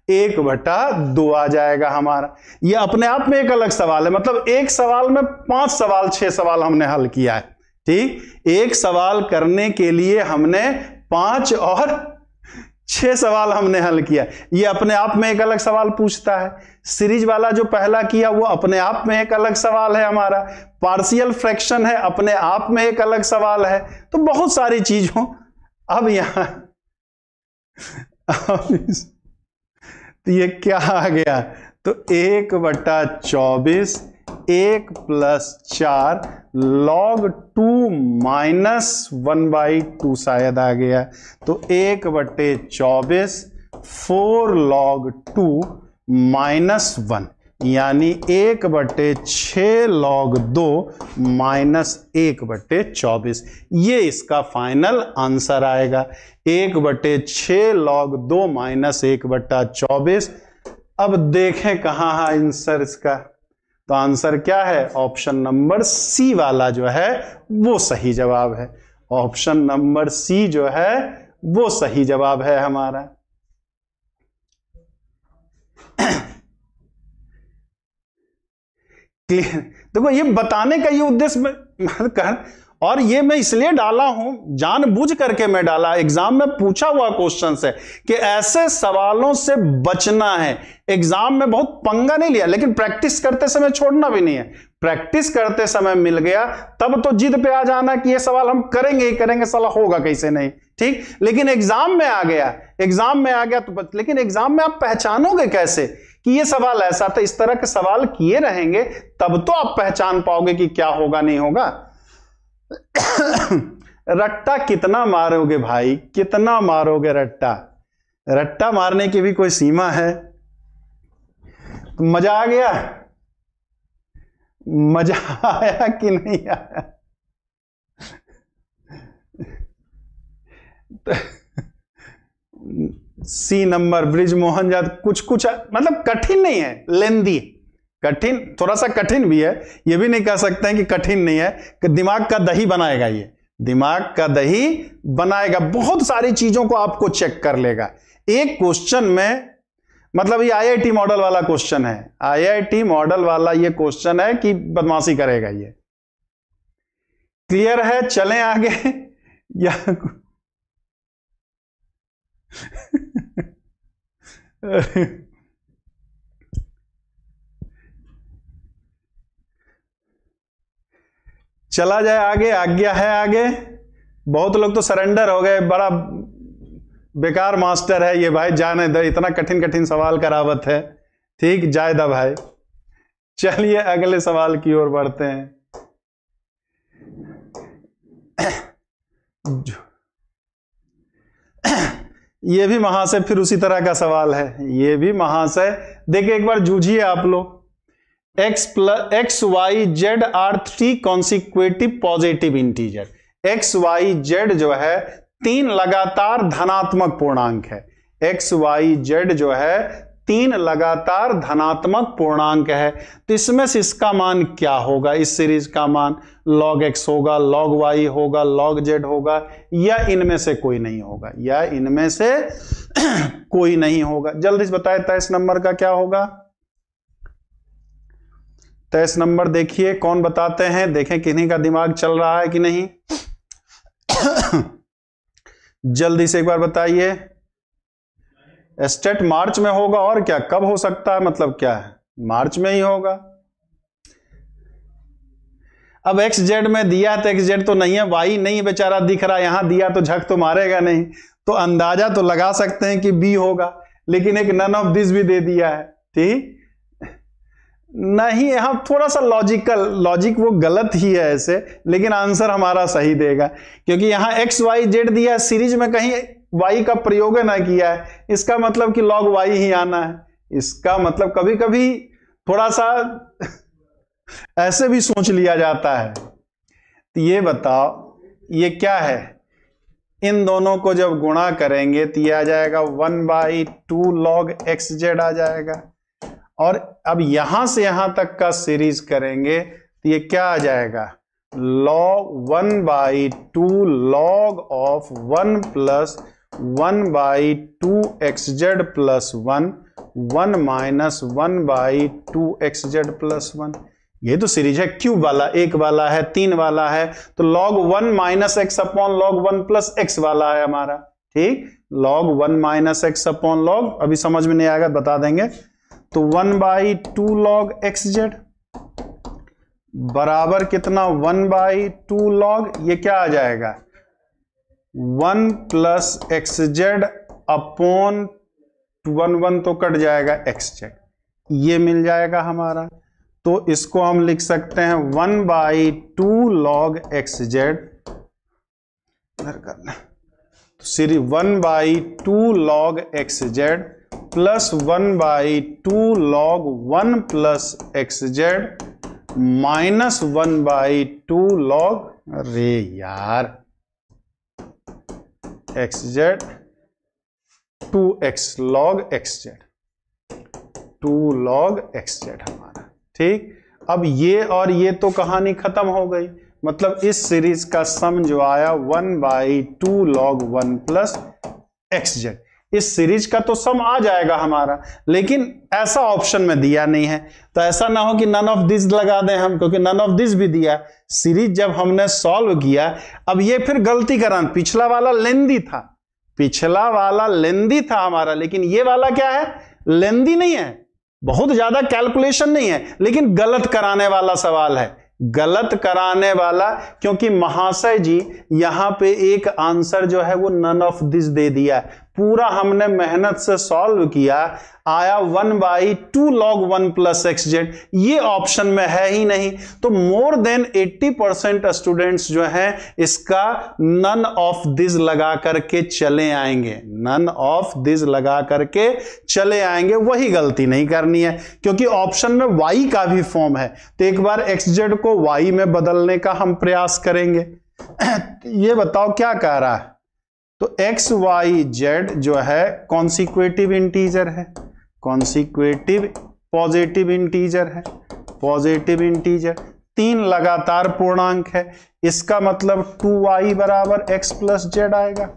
1/2 आ जाएगा हमारा। ये अपने आप में एक अलग सवाल है, मतलब एक सवाल में 5 सवाल 6 सवाल हमने हल किया है। ठीक, एक सवाल करने के लिए हमने 5 और 6 सवाल हमने हल किया। ये अपने आप में एक अलग सवाल पूछता है। सीरीज वाला जो पहला किया वो अपने आप में एक अलग सवाल है हमारा। पार्शियल फ्रैक्शन है, अपने आप में एक अलग सवाल है। तो बहुत सारी चीजों, अब यहां तो ये क्या आ गया? तो 1/24 1 + 4 log 2 - 1/2 शायद आ गया। तो 1/24 4 log 2 - 1, यानी 1/6 log 2 - 1/24। ये इसका फाइनल आंसर आएगा, 1/6 log 2 - 1/24। अब देखें कहां है आंसर इसका, तो आंसर क्या है? ऑप्शन नंबर सी वाला जो है वो सही जवाब है। ऑप्शन नंबर सी जो है वो सही जवाब है हमारा। क्लियर? देखो ये बताने का ये उद्देश्य में और ये मैं इसलिए डाला हूं, जानबूझ करके मैं डाला, एग्जाम में पूछा हुआ क्वेश्चन से कि ऐसे सवालों से बचना है। एग्जाम में बहुत पंगा नहीं लिया, लेकिन प्रैक्टिस करते समय छोड़ना भी नहीं है। प्रैक्टिस करते समय मिल गया तब तो जिद पे आ जाना कि ये सवाल हम करेंगे ही करेंगे, साला होगा कैसे नहीं, ठीक। लेकिन एग्जाम में आ गया तो लेकिन एग्जाम में आप पहचानोगे कैसे कि ये सवाल ऐसा था। इस तरह के सवाल किए रहेंगे तब तो आप पहचान पाओगे कि क्या होगा नहीं होगा। रट्टा कितना मारोगे भाई, कितना मारोगे रट्टा, रट्टा मारने की भी कोई सीमा है। तो मजा आ गया, मजा आया कि नहीं आया? सी नंबर ब्रिजमोहन जात कुछ मतलब कठिन नहीं है, लेंदी, कठिन थोड़ा सा कठिन भी है, ये भी नहीं कह सकते हैं कि कठिन नहीं है, कि दिमाग का दही बनाएगा, ये दिमाग का दही बनाएगा, बहुत सारी चीजों को आपको चेक कर लेगा एक क्वेश्चन में। मतलब ये आईआईटी मॉडल वाला क्वेश्चन है, आईआईटी मॉडल वाला ये क्वेश्चन है कि बदमाशी करेगा ये। क्लियर है, चलें आगे या चला जाए आगे, आज्ञा है आगे। बहुत लोग तो सरेंडर हो गए, बड़ा बेकार मास्टर है ये भाई, जाने दो, इतना कठिन कठिन सवाल करावत है, ठीक, जायदा भाई। चलिए अगले सवाल की ओर बढ़ते हैं। ये भी महाशय फिर उसी तरह का सवाल है, ये भी महाशय देखिए एक बार जूझिए आप लोग। x y z are 3 consecutive positive integer. x y z जो है 3 लगातार धनात्मक पूर्णांक है, x y z जो है 3 लगातार धनात्मक पूर्णांक है। तो इसमें से इसका मान क्या होगा? इस सीरीज का मान log x होगा, log y होगा, log z होगा, या इनमें से कोई नहीं होगा, या इनमें से कोई नहीं होगा। जल्दी से बताए 23 नंबर का क्या होगा? 23 नंबर देखिए कौन बताते हैं, देखें किन्हीं का दिमाग चल रहा है कि नहीं। जल्दी से एक बार बताइए। स्टेट मार्च में होगा, और क्या, कब हो सकता है, मतलब क्या है, मार्च में ही होगा। अब एक्स जेड में दिया है तो एक्स जेड तो नहीं है, वाई नहीं बेचारा दिख रहा, यहां दिया तो झक तो मारेगा नहीं, तो अंदाजा तो लगा सकते हैं कि बी होगा, लेकिन एक नन ऑफ दिस भी दे दिया है, ठीक नहीं। यहां थोड़ा सा लॉजिक वो गलत ही है ऐसे, लेकिन आंसर हमारा सही देगा, क्योंकि यहां एक्स वाई जेड दिया है, सीरीज में कहीं वाई का प्रयोग ना किया है, इसका मतलब कि लॉग वाई ही आना है। इसका मतलब कभी कभी थोड़ा सा ऐसे भी सोच लिया जाता है। तो ये बताओ ये क्या है, इन दोनों को जब गुणा करेंगे तो ये आ जाएगा 1/2 log xz आ जाएगा, और अब यहां से यहां तक का सीरीज करेंगे तो ये क्या आ जाएगा, log 1/2 log of 1 plus 1/2 xz plus 1 1 minus 1/2 xz plus 1। ये तो सीरीज है, क्यूब वाला, एक वाला है, 3 वाला है, तो log 1 minus x upon log 1 plus x वाला है हमारा, ठीक। log 1 minus x upon log, अभी समझ में नहीं आएगा बता देंगे, तो 1/2 log xz बराबर कितना, 1/2 log, ये क्या आ जाएगा, 1 plus xz अपॉन 1 तो कट जाएगा xz, ये मिल जाएगा हमारा। तो इसको हम लिख सकते हैं 1/2 log xz, series 1/2 log xz plus 1/2 log 1 plus xz minus 1/2 log, अरे यार xz 2x log xz, 2 log xz हमारा, ठीक। अब ये और ये तो कहानी खत्म हो गई, मतलब इस सीरीज का सम जो आया 1/2 log 1 plus xz, इस सीरीज का तो सम आ जाएगा हमारा, लेकिन ऐसा ऑप्शन में दिया नहीं है, तो ऐसा ना हो कि नन ऑफ दिस लगा दें हम, क्योंकि नन ऑफ दिस भी दिया सीरीज जब हमने सॉल्व किया। अब ये फिर गलती करा, पिछला वाला लेंदी था, पिछला वाला लेंदी था हमारा, लेकिन ये वाला क्या है, लेंदी नहीं है, बहुत ज्यादा कैलकुलेशन नहीं है, लेकिन गलत कराने वाला सवाल है, गलत कराने वाला, क्योंकि महाशय जी यहां पे एक आंसर जो है वो नन ऑफ दिस दे दिया है। पूरा हमने मेहनत से सॉल्व किया, आया 1/2 log 1 प्लस एक्स जेड, ये ऑप्शन में है ही नहीं। तो मोर देन 80% स्टूडेंट्स जो हैं इसका नन ऑफ दिस लगा करके चले आएंगे, नन ऑफ दिस लगा करके चले आएंगे। वही गलती नहीं करनी है, क्योंकि ऑप्शन में y का भी फॉर्म है। तो एक बार एक्स जेड को y में बदलने का हम प्रयास करेंगे। ये बताओ क्या कह रहा है, तो एक्स वाई जेड जो है कॉन्सिक्वेटिव इंटीजर है, कॉन्सिक्वेटिव पॉजिटिव इंटीजर है, पॉजिटिव इंटीजर, 3 लगातार पूर्णांक है। इसका मतलब 2y बराबर x प्लस जेड आएगा।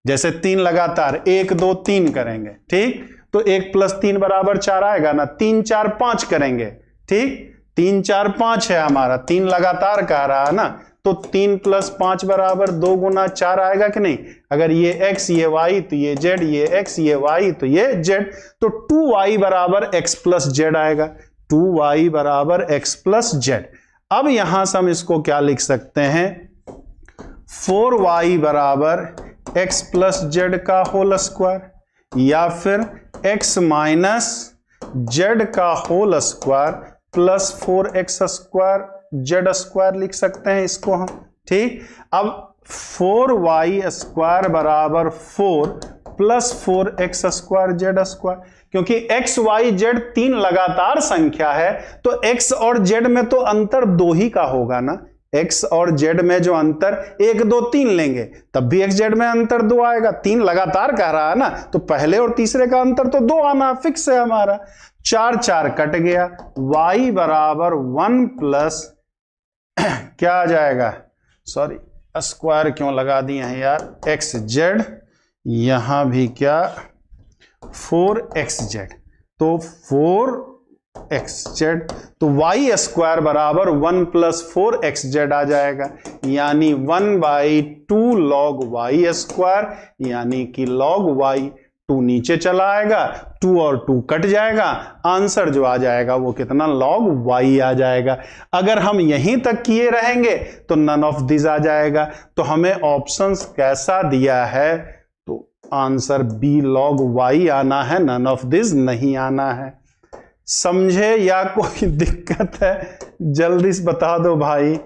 जैसे 3 लगातार 1 2 3 करेंगे, ठीक, तो 1 प्लस 3 बराबर 4 आएगा ना, 3 4 5 करेंगे, ठीक, 3 4 5 है हमारा, 3 लगातार कह रहा है ना, तो 3 प्लस 5 बराबर 2 गुना 4 आएगा कि नहीं। अगर ये x ये y तो ये z, ये x ये y तो ये z, तो 2y बराबर x प्लस जेड आएगा, 2y बराबर x प्लस जेड। अब यहां से हम इसको क्या लिख सकते हैं, 4y बराबर x प्लस जेड का होल स्क्वायर, या फिर x माइनस जेड का whole square plus 4x square z square लिख सकते हैं इसको हम, ठीक। अब 4y स्क्वायर बराबर 4 plus 4x square z square, क्योंकि x y z 3 लगातार संख्या है, तो x और z में तो अंतर 2 ही का होगा ना, x और z में जो अंतर 1 2 3 लेंगे तब भी x z में अंतर 2 आएगा, 3 लगातार कह रहा है ना, तो पहले और तीसरे का अंतर तो 2 आना फिक्स है हमारा। 4 4 कट गया, y बराबर 1 प्लस क्या आ जाएगा, सॉरी स्क्वायर क्यों लगा दिए हैं यार, एक्स जेड, यहां भी क्या 4xz, तो 4xz, तो y स्क्वायर बराबर 1 प्लस 4xz आ जाएगा, यानी 1/2 log y स्क्वायर, यानी कि log y, 2 नीचे चला आएगा, 2 और 2 कट जाएगा, आंसर जो आ जाएगा वो कितना, log y आ जाएगा। अगर हम यहीं तक किए रहेंगे तो नन ऑफ दिस आ जाएगा। तो हमें ऑप्शंस कैसा दिया है, तो आंसर बी log y आना है, नन ऑफ दिस नहीं आना है। समझे या कोई दिक्कत है, जल्दी से बता दो भाई,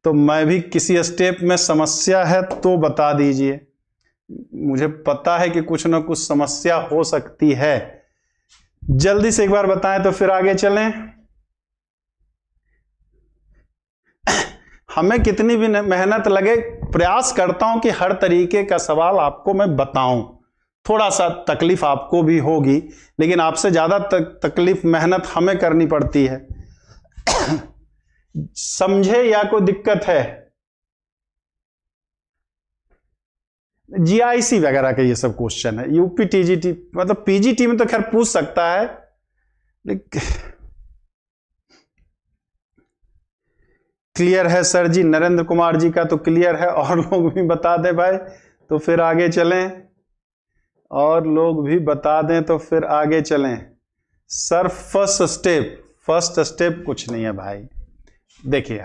तो मैं भी किसी स्टेप में समस्या है तो बता दीजिए, मुझे पता है कि कुछ ना कुछ समस्या हो सकती है। जल्दी से एक बार बताएं तो फिर आगे चलें। हमें कितनी भी मेहनत लगे, प्रयास करता हूं कि हर तरीके का सवाल आपको मैं बताऊं। थोड़ा सा तकलीफ आपको भी होगी, लेकिन आपसे ज्यादा तकलीफ मेहनत हमें करनी पड़ती है। समझे या कोई दिक्कत है? जीआईसी वगैरह के ये सब क्वेश्चन है, यूपी टीजीटी मतलब पीजीटी में तो खैर पूछ सकता है, क्लियर है सर जी? नरेंद्र कुमार जी का तो क्लियर है, और लोग भी बता दें भाई तो फिर आगे चलें, और लोग भी बता दें तो फिर आगे चलें। सर फर्स्ट स्टेप कुछ नहीं है भाई, देखिए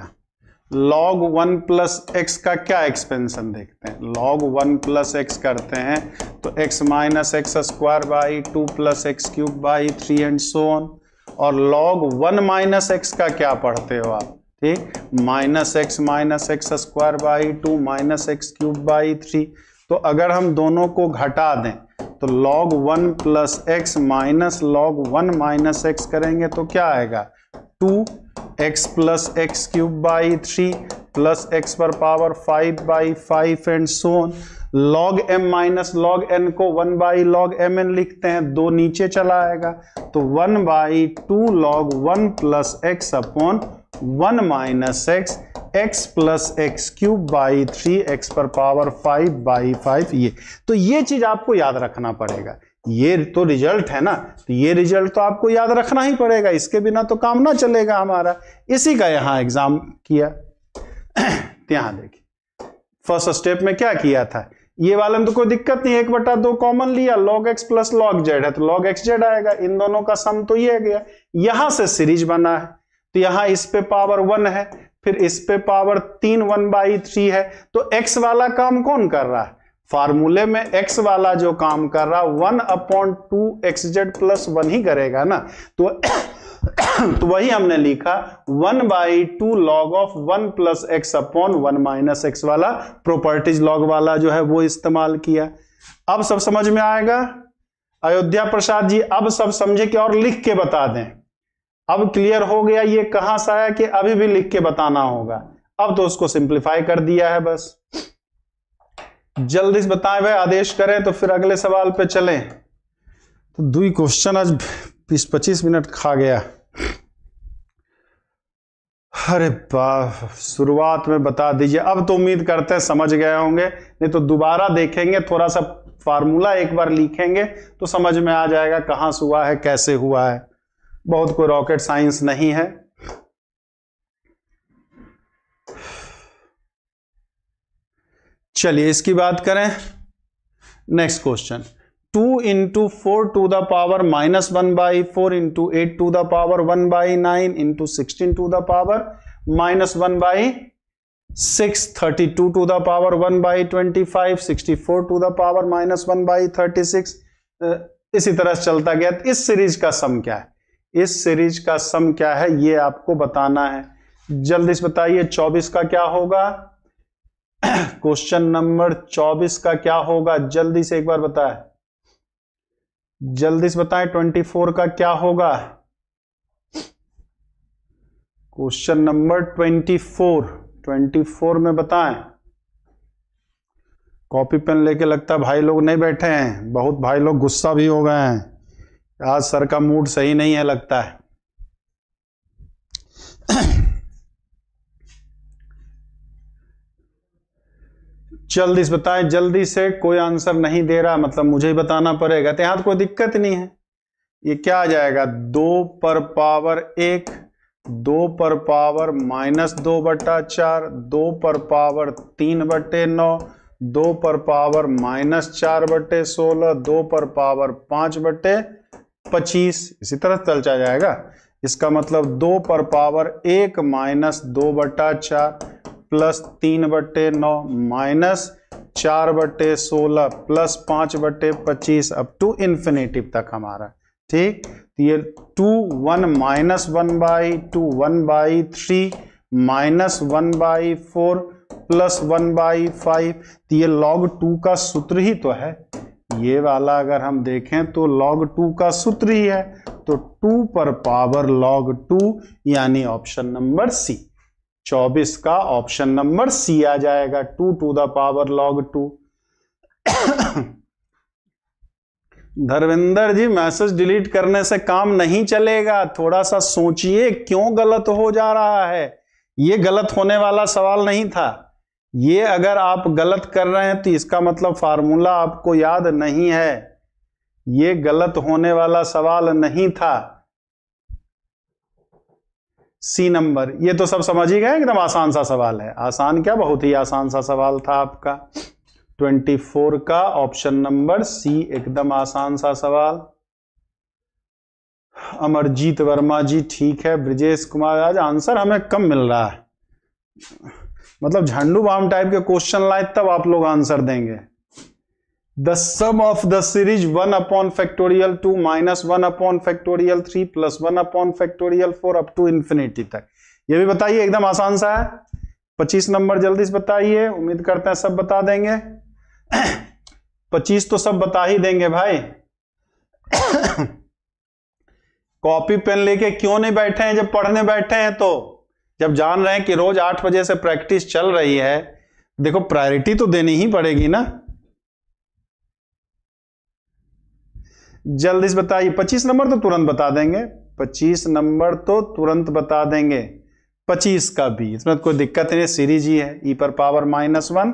log 1 प्लस एक्स का क्या एक्सपेंशन देखते हैं, log 1 प्लस एक्स करते हैं तो x minus x square by 2 plus x cube by 3 and so on. और log 1 माइनस एक्स का क्या पढ़ते हो आप, ठीक, minus x square by 2 minus x cube by 3। तो अगर हम दोनों को घटा दें तो log 1 plus x minus log 1 minus x करेंगे तो क्या आएगा, 2x plus x cube by 3 plus x पर power 5 by 5 and so on. log m minus log n को 1 बाई log mn लिखते हैं, 2 नीचे चला आएगा, तो 1 by 2 log 1 plus x upon 1 minus x plus x cube by 3 x पर power 5 by 5। ये चीज आपको याद रखना पड़ेगा, ये तो रिजल्ट है ना, तो ये रिजल्ट तो आपको याद रखना ही पड़ेगा, इसके बिना तो काम ना चलेगा हमारा। इसी का यहां एग्जाम किया। यहां देखिए फर्स्ट स्टेप में क्या किया था, ये वाले में तो कोई दिक्कत नहीं, 1/2 कॉमन लिया, log x plus log z है तो log xz आएगा, इन दोनों का सम तो ये गया। यहां से सीरीज बना है तो यहां इस पे पावर 1 है, फिर इस पे पावर 3 1/3 है, तो x वाला काम कौन कर रहा है? फार्मूले में x वाला जो काम कर रहा 1/2 xz प्लस 1 ही करेगा ना, तो वही हमने लिखा 1/2 log of 1 plus x upon 1 minus x वाला प्रॉपर्टीज लॉग वाला जो है वो इस्तेमाल किया। अब सब समझ में आएगा अयोध्या प्रसाद जी? अब सब समझे कि और लिख के बता दें? अब क्लियर हो गया ये कहां से आया कि अभी भी लिख के बताना होगा? अब तो उसको सिंप्लीफाई कर दिया है बस। जल्दी से बताएं भाई, आदेश करें तो फिर अगले सवाल पे चलें। तो 2 क्वेश्चन आज 20-25 मिनट खा गया। अरे बाप, शुरुआत में बता दीजिए। अब तो उम्मीद करते हैं समझ गए होंगे, नहीं तो दोबारा देखेंगे, थोड़ा सा फार्मूला एक बार लिखेंगे तो समझ में आ जाएगा कहां से हुआ है, कैसे हुआ है। बहुत कोई रॉकेट साइंस नहीं है। चलिए इसकी बात करें। Next question, 2 into 4 to the power -1/4 into 8 to the power 1/9 into 16 to the power -1/6, 32 to the power 1/25, 64 to the power -1/36, इसी तरह से चलता गया। इस सीरीज का सम क्या है? इस सीरीज का सम क्या है ये आपको बताना है। जल्दी से बताइए 24 का क्या होगा? क्वेश्चन नंबर 24 का क्या होगा? जल्दी से एक बार बताएं, जल्दी से बताएं। 24 का क्या होगा? क्वेश्चन नंबर 24 में बताएं। कॉपी पेन लेके लगता है भाई लोग नहीं बैठे हैं, बहुत भाई लोग गुस्सा भी हो गए हैं। आज सर का मूड सही नहीं है लगता है। जल्दी से बताएं, जल्दी से। कोई आंसर नहीं दे रहा मतलब मुझे ही बताना पड़ेगा, तो यहां तो कोई दिक्कत नहीं है। ये क्या आ जाएगा? 2 पर पावर 1, 2 पर पावर -2/4, 2 पर पावर 3/9, 2 पर पावर -4/16, 2 पर पावर 5/25, इसी तरह चल जाएगा। इसका मतलब 2 पर power 1 -2/4 plus 3/9 minus 4/16 plus 5/25 up to infinitive तक हमारा। ठीक, तो ये 2 1 -1/2 1/3 -1/4 प्लस 1/5, तो ये log 2 का सूत्र ही तो है। ये वाला अगर हम देखें तो log 2 का सूत्र ही है, तो 2 पर पावर log 2 यानी ऑप्शन नंबर सी। 24 का ऑप्शन नंबर सी आ जाएगा, 2 to the power log 2। Dharmendra ji message delete करने से काम नहीं चलेगा, थोड़ा सा सोचिए क्यों गलत हो जा रहा है। ये गलत होने वाला सवाल नहीं था। ये अगर आप गलत कर रहे हैं तो इसका मतलब फार्मूला आपको याद नहीं है। ये गलत होने वाला सवाल नहीं था। सी नंबर, ये तो सब समझ ही गए, एकदम आसान सा सवाल है। आसान क्या, बहुत ही आसान सा सवाल था आपका। 24 का ऑप्शन नंबर सी, एकदम आसान सा सवाल। अमरजीत वर्मा जी ठीक है। ब्रिजेश कुमार, आज आंसर हमें कम मिल रहा है, मतलब झंडू बाम टाइप के क्वेश्चन लाए तब आप लोग आंसर देंगे। The sum of the series 1/(2 -1/(3 plus 1/(4) up to infinity तक। ये भी बताइए, एकदम आसान सा है। 25 नंबर जल्दी से बताइए, उम्मीद करते हैं सब बता देंगे। 25 तो सब बता ही देंगे भाई। कॉपी पेन लेके क्यों नहीं बैठे हैं? जब पढ़ने बैठे हैं तो, जब जान रहे हैं कि रोज 8 बजे से प्रैक्टिस चल रही है, देखो प्रायोरिटी तो देनी ही पड़ेगी ना। जल्दी से बताइए। 25 नंबर तो तुरंत बता देंगे, 25 नंबर तो तुरंत बता देंगे। 25 का भी इसमें कोई दिक्कत नहीं, सीरीज ही है। e पर पावर -1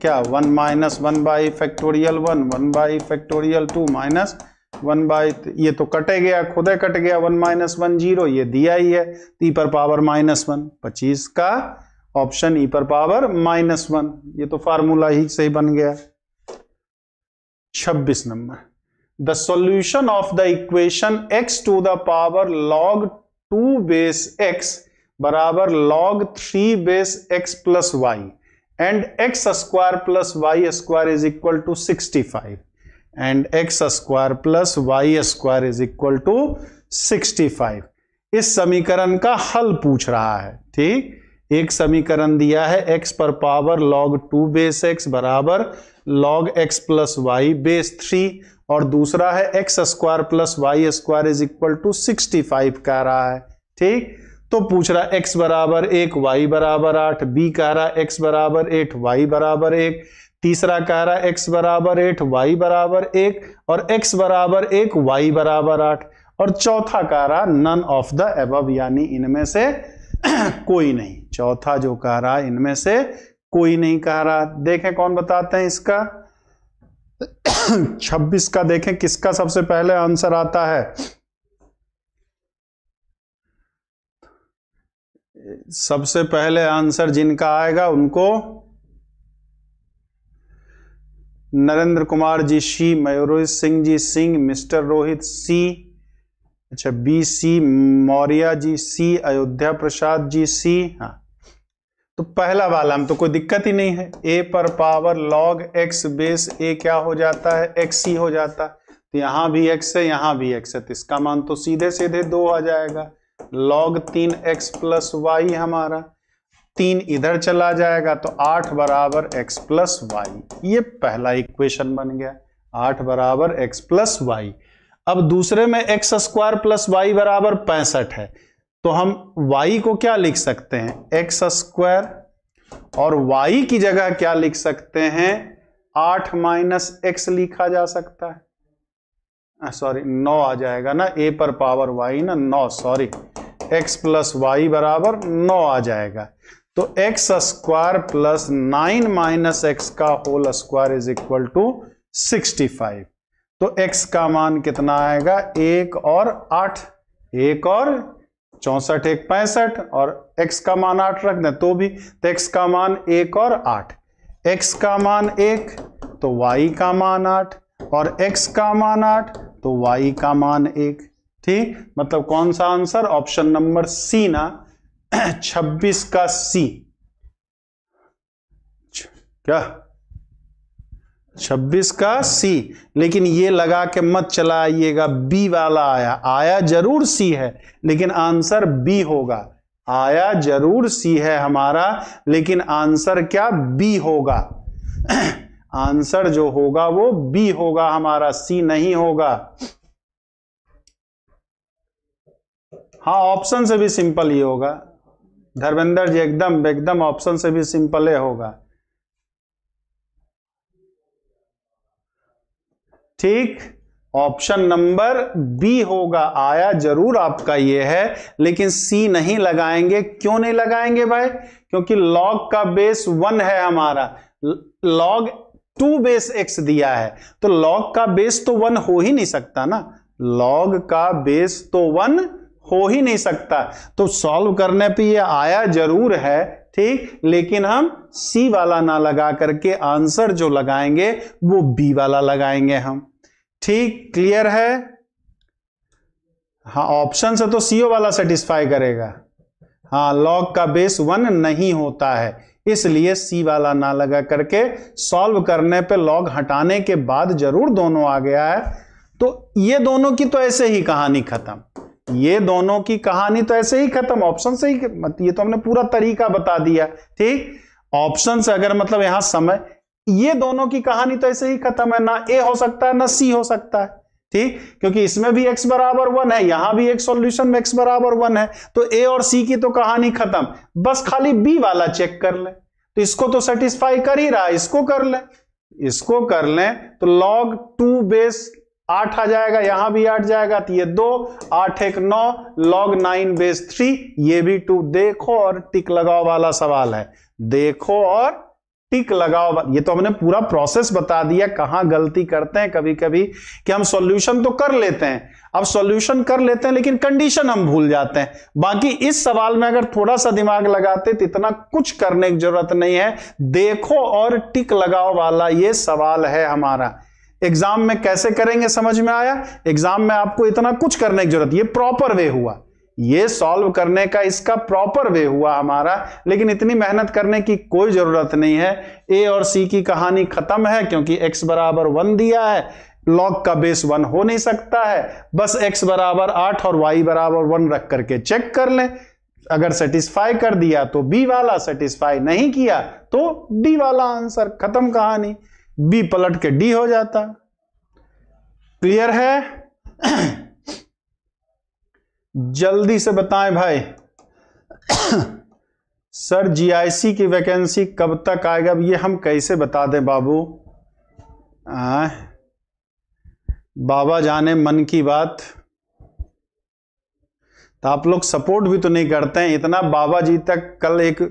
क्या, 1 - 1/(1) 1/(2 माइनस 1/, ये तो कटे गया, खुदे कट गया। 1 - 1 0, ये दिया ही है। e पर पावर -1, 25 का ऑप्शन e पर पावर -1, ये तो फार्मूला ही सही बन गया। 26 नंबर, the solution of the equation x to the power log 2 base x बराबर log 3 base x plus y and x square plus y square is equal to 65 and x square plus y square is equal to 65। इस समीकरण का हल पूछ रहा है। ठीक, एक समीकरण दिया है x पर पावर log 2 बेस x बराबर log x plus y base 3 और दूसरा है x square plus y square is equal to 65 कह रहा है। ठीक, तो पूछ रहा है x बराबर 1 y बराबर 8, b कह रहा है x बराबर 8 y बराबर 1, तीसरा कह रहा है x बराबर 8 y बराबर 1 और x बराबर 1 y बराबर 8 और चौथा कह रहा नन ऑफ द अबव, यानी इनमें से कोई नहीं। चौथा जो कह रहा है इनमें से कोई नहीं कह रहा। देखें कौन बताते हैं इसका 26 का, देखें किसका सबसे पहले आंसर आता है। सबसे पहले आंसर जिनका आएगा उनको नरेंद्र कुमार जी सी, मयूरोज सिंह जी सिंह, मिस्टर रोहित सी, अच्छा बी सी, मौर्य जी सी, अयोध्या प्रसाद जी सी। हाँ, तो पहला वाला हम तो कोई दिक्कत ही नहीं है। a पर power log x base a क्या हो जाता है, x हो जाता है। तो यहां भी x है, यहां भी x है, तो इसका मान तो सीधे सीधे 2 आ जाएगा। log 3x प्लस वाई, हमारा 3 इधर चला जाएगा तो 8 बराबर x प्लस वाई। ये पहला इक्वेशन बन गया, 8 बराबर x प्लस वाई। अब दूसरे में x स्क्वायर प्लस वाई बराबर 65 है, तो हम y को क्या लिख सकते हैं, x स्क्वायर, और y की जगह क्या लिख सकते हैं, 8 माइनस x लिखा जा सकता है। सॉरी 9 आ जाएगा ना, a पर पावर y ना 9, सॉरी x प्लस वाई बराबर 9 आ जाएगा। तो x square plus 9 minus x का whole square is equal to 65। तो x का मान कितना आएगा, 1 और 8, 1 और 64 1 65 और x का मान 8 रख दें तो भी, तो x का मान 1 और 8, x का मान 1 तो y का मान 8 और x का मान 8 तो y का मान 1। ठीक, मतलब कौन सा आंसर, ऑप्शन नंबर सी ना 26 का सी। क्या 26 का सी, लेकिन ये लगा के मत चलाइएगा, बी वाला आया जरूर सी है लेकिन आंसर बी होगा। आया जरूर सी है हमारा लेकिन आंसर क्या, बी होगा। आंसर जो होगा वो बी होगा हमारा, सी नहीं होगा। हाँ, ऑप्शन से भी सिंपल ही होगा धर्मेंद्र जी, एकदम एकदम ऑप्शन से भी सिंपल ही होगा। ठीक, ऑप्शन नंबर बी होगा। आया जरूर आपका ये है लेकिन सी नहीं लगाएंगे। क्यों नहीं लगाएंगे भाई, क्योंकि log का बेस 1 है हमारा, log 2 बेस x दिया है तो log का बेस तो 1 हो ही नहीं सकता ना, log का बेस तो 1 हो ही नहीं सकता। तो सॉल्व करने पे ये आया जरूर है, ठीक, लेकिन हम सी वाला ना लगा करके आंसर जो लगाएंगे वो बी वाला लगाएंगे हम। ठीक, क्लियर है। हाँ, ऑप्शन से तो सीओ वाला सेटिस्फाई करेगा। हाँ, लॉग का बेस 1 नहीं होता है इसलिए सी वाला ना लगा करके सॉल्व करने पे लॉग हटाने के बाद जरूर दोनों आ गया है। तो ये दोनों की तो ऐसे ही कहानी खत्म, ये दोनों की कहानी तो ऐसे ही खत्म, ऑप्शन से ही। ये तो हमने पूरा तरीका बता दिया। ठीक, ऑप्शन से अगर मतलब यहां समय, ये दोनों की कहानी तो ऐसे ही खत्म है, ना ए हो सकता है ना सी हो सकता है। ठीक, क्योंकि इसमें भी x बराबर 1 है, यहां भी एक सॉल्यूशन में x बराबर 1 है, तो ए और सी की तो कहानी खत्म। बस खाली बी वाला चेक कर ले, तो इसको तो सेटिस्फाई कर ही रहा है, इसको कर ले, इसको कर ले तो log 2 बेस 8 आ जाएगा, यहां भी 8 जाएगा तो ये 2, 8 1 9, log 9 बेस 3, ये भी 2। देखो और टिक लगाओ वाला सवाल है, देखो और टिक लगाओ। ये तो हमने पूरा प्रोसेस बता दिया, कहां गलती करते हैं कभी कभी कि हम सॉल्यूशन तो कर लेते हैं, अब सॉल्यूशन कर लेते हैं लेकिन कंडीशन हम भूल जाते हैं। बाकी इस सवाल में अगर थोड़ा सा दिमाग लगाते तो इतना कुछ करने की जरूरत नहीं है। देखो और टिक लगाओ वाला ये सवाल है हमारा, एग्जाम में कैसे करेंगे समझ में आया? एग्जाम में आपको इतना कुछ करने की जरूरत, ये प्रॉपर वे हुआ, ये सॉल्व करने का इसका प्रॉपर वे हुआ हमारा, लेकिन इतनी मेहनत करने की कोई जरूरत नहीं है। ए और सी की कहानी खत्म है, क्योंकि x बराबर 1 दिया है, log का बेस 1 हो नहीं सकता है, बस x बराबर 8 और y बराबर 1 रख करके चेक कर लें। अगर सेटिस्फाई कर दिया तो बी वाला, सेटिस्फाई नहीं किया तो डी वाला आंसर, खत्म कहानी, बी पलट के डी हो जाता। क्लियर है? जल्दी से बताएं भाई। सर जीआईसी की वैकेंसी कब तक आएगा? अब ये हम कैसे बता दें बाबू? बाबा जाने मन की बात। तो आप लोग सपोर्ट भी तो नहीं करते हैं इतना। बाबा जी तक कल एक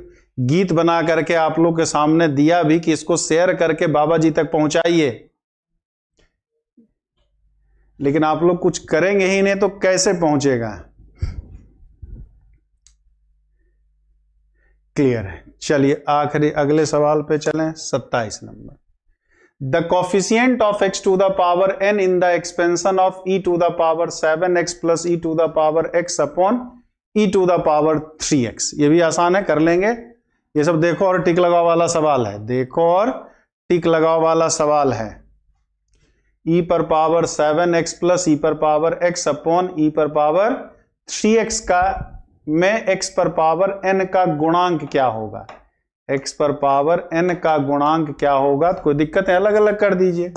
गीत बना करके आप लोग के सामने दिया भी कि इसको शेयर करके बाबा जी तक पहुंचाइए, लेकिन आप लोग कुछ करेंगे ही नहीं तो कैसे पहुंचेगा? क्लियर है? चलिए आखिरी अगले सवाल पे चलें, 27 number. The coefficient of x to the power n in the expansion of e to the power 7x plus e to the power x upon e to the power 3x। ये भी आसान है, कर लेंगे ये सब। देखो और टिक लगाओ वाला सवाल है, देखो और टिक लगाओ वाला सवाल है। e पर पावर 7x प्लस e पर पावर x अपॉन e पर पावर 3x का में x पर पावर n का गुणांक क्या होगा? x पर पावर n का गुणांक क्या होगा? तो कोई दिक्कत है, अलग अलग कर दीजिए।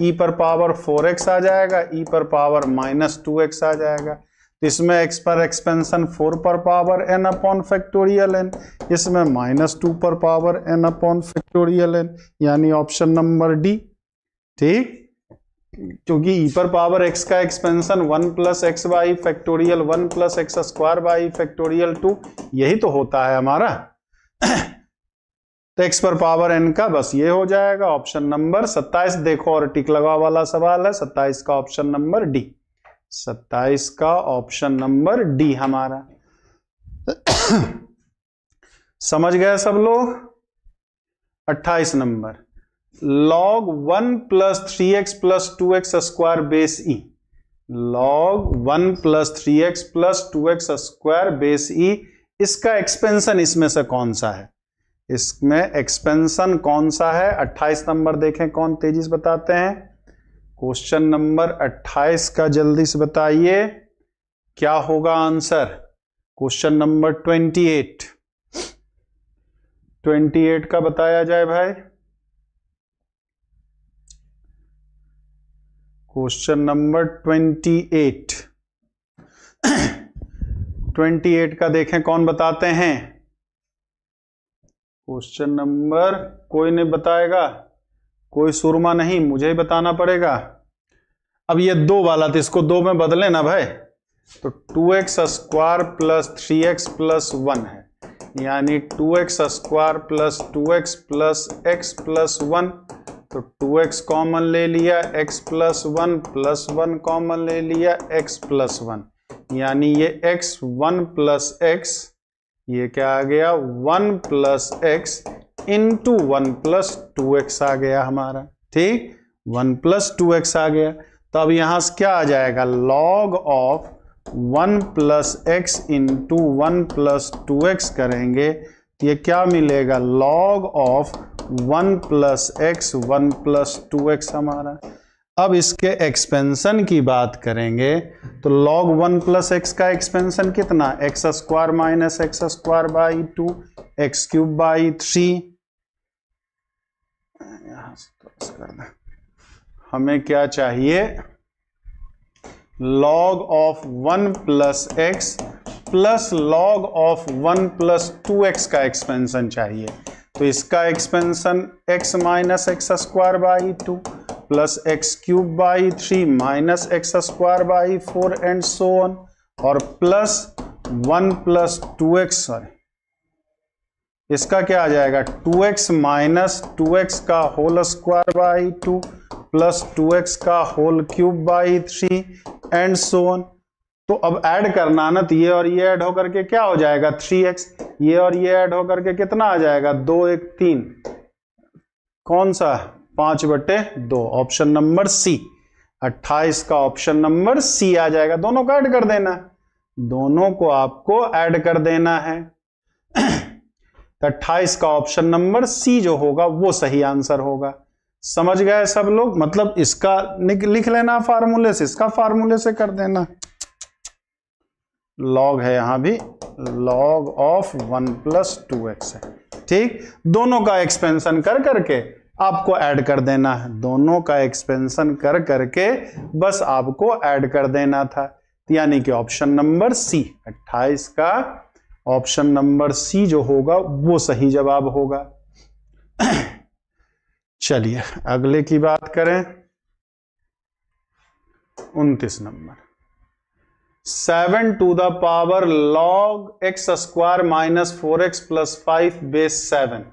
e पर पावर 4x आ जाएगा, e पर पावर -2x आ जाएगा। तो इसमें x पर एक्सपेंशन 4 पर power n upon factorial n, इसमें -2 पर power n upon factorial n, यानी ऑप्शन नंबर डी। ठीक, क्योंकि e पर पावर x का expansion 1 plus x by factorial 1 plus x square by factorial 2, यही तो होता है हमारा। तो x पर पावर n का बस ये हो जाएगा, ऑप्शन नंबर 27। देखो और टिक लगाओ वाला सवाल है, 27 का ऑप्शन नंबर डी, 27 का ऑप्शन नंबर डी हमारा। समझ गए सब लोग? 28 number, log 1 plus 3x plus 2x square base e, log 1 plus 3x plus 2x square base e, इसका एक्सपेंशन इसमें से कौन सा है? इसमें एक्सपेंशन कौन सा है? 28 नंबर देखें कौन तेजी से बताते हैं। क्वेश्चन नंबर 28 का जल्दी से बताइए क्या होगा आंसर। क्वेश्चन नंबर 28 का बताया जाए भाई। क्वेश्चन नंबर 28 का देखें कौन बताते हैं। क्वेश्चन नंबर कोई नहीं बताएगा, कोई सुरमा नहीं, मुझे ही बताना पड़ेगा। अब ये 2 वाला तो इसको 2 में बदले ना भाई, तो 2x square plus 3x plus 1 है, यानी 2x square plus 2x plus x plus 1। तो 2x कॉमन ले लिया, x प्लस 1 प्लस 1 कॉमन ले लिया, x प्लस 1, यानी ये x 1 प्लस x, ये क्या आ गया 1 plus x into 1 plus 2x आ गया हमारा। ठीक, 1 प्लस 2x आ गया। तो अब यहां से क्या आ जाएगा, log of 1 plus x into 1 plus 2x करेंगे तो ये क्या मिलेगा, log of 1 plus x 1 plus 2x हमारा। अब इसके एक्सपेंशन की बात करेंगे तो log 1 प्लस x का एक्सपेंशन कितना, x square minus x square by 2 x cube by 3। यहां से तो करना, हमें क्या चाहिए, log of 1 plus x plus log of 1 plus 2x का एक्सपेंशन चाहिए। तो इसका expansion x minus x square by 2 plus x cube by 3 minus x square by 4 and so on, और प्लस 1 प्लस 2x, सॉरी इसका क्या आ जाएगा 2x minus 2x का whole square by 2 plus 2x का whole cube by 3 and so on. तो अब add करना ना, तो ये और ये ऐड होकर के क्या हो जाएगा 3x, ये और ये ऐड होकर के कितना आ जाएगा 2 1 3, कौन सा 5/2, ऑप्शन नंबर सी। 28 का ऑप्शन नंबर सी आ जाएगा। दोनों को ऐड कर देना, दोनों को आपको ऐड कर देना है। 28 का ऑप्शन नंबर सी जो होगा वो सही आंसर होगा। समझ गए सब लोग? मतलब इसका लिख लेना फार्मूले से, इसका फार्मूले से कर देना। लॉग है यहां भी, लॉग ऑफ 1 + 2x है। ठीक, दोनों का एक्सपेंशन कर करके आपको ऐड कर देना है, दोनों का एक्सपेंशन कर करके बस आपको ऐड कर देना था, यानी कि ऑप्शन नंबर सी, 28 का ऑप्शन नंबर सी जो होगा वो सही जवाब होगा। चलिए अगले की बात करें। 29 number, 7 to the power log x² - 4x + 5 base 7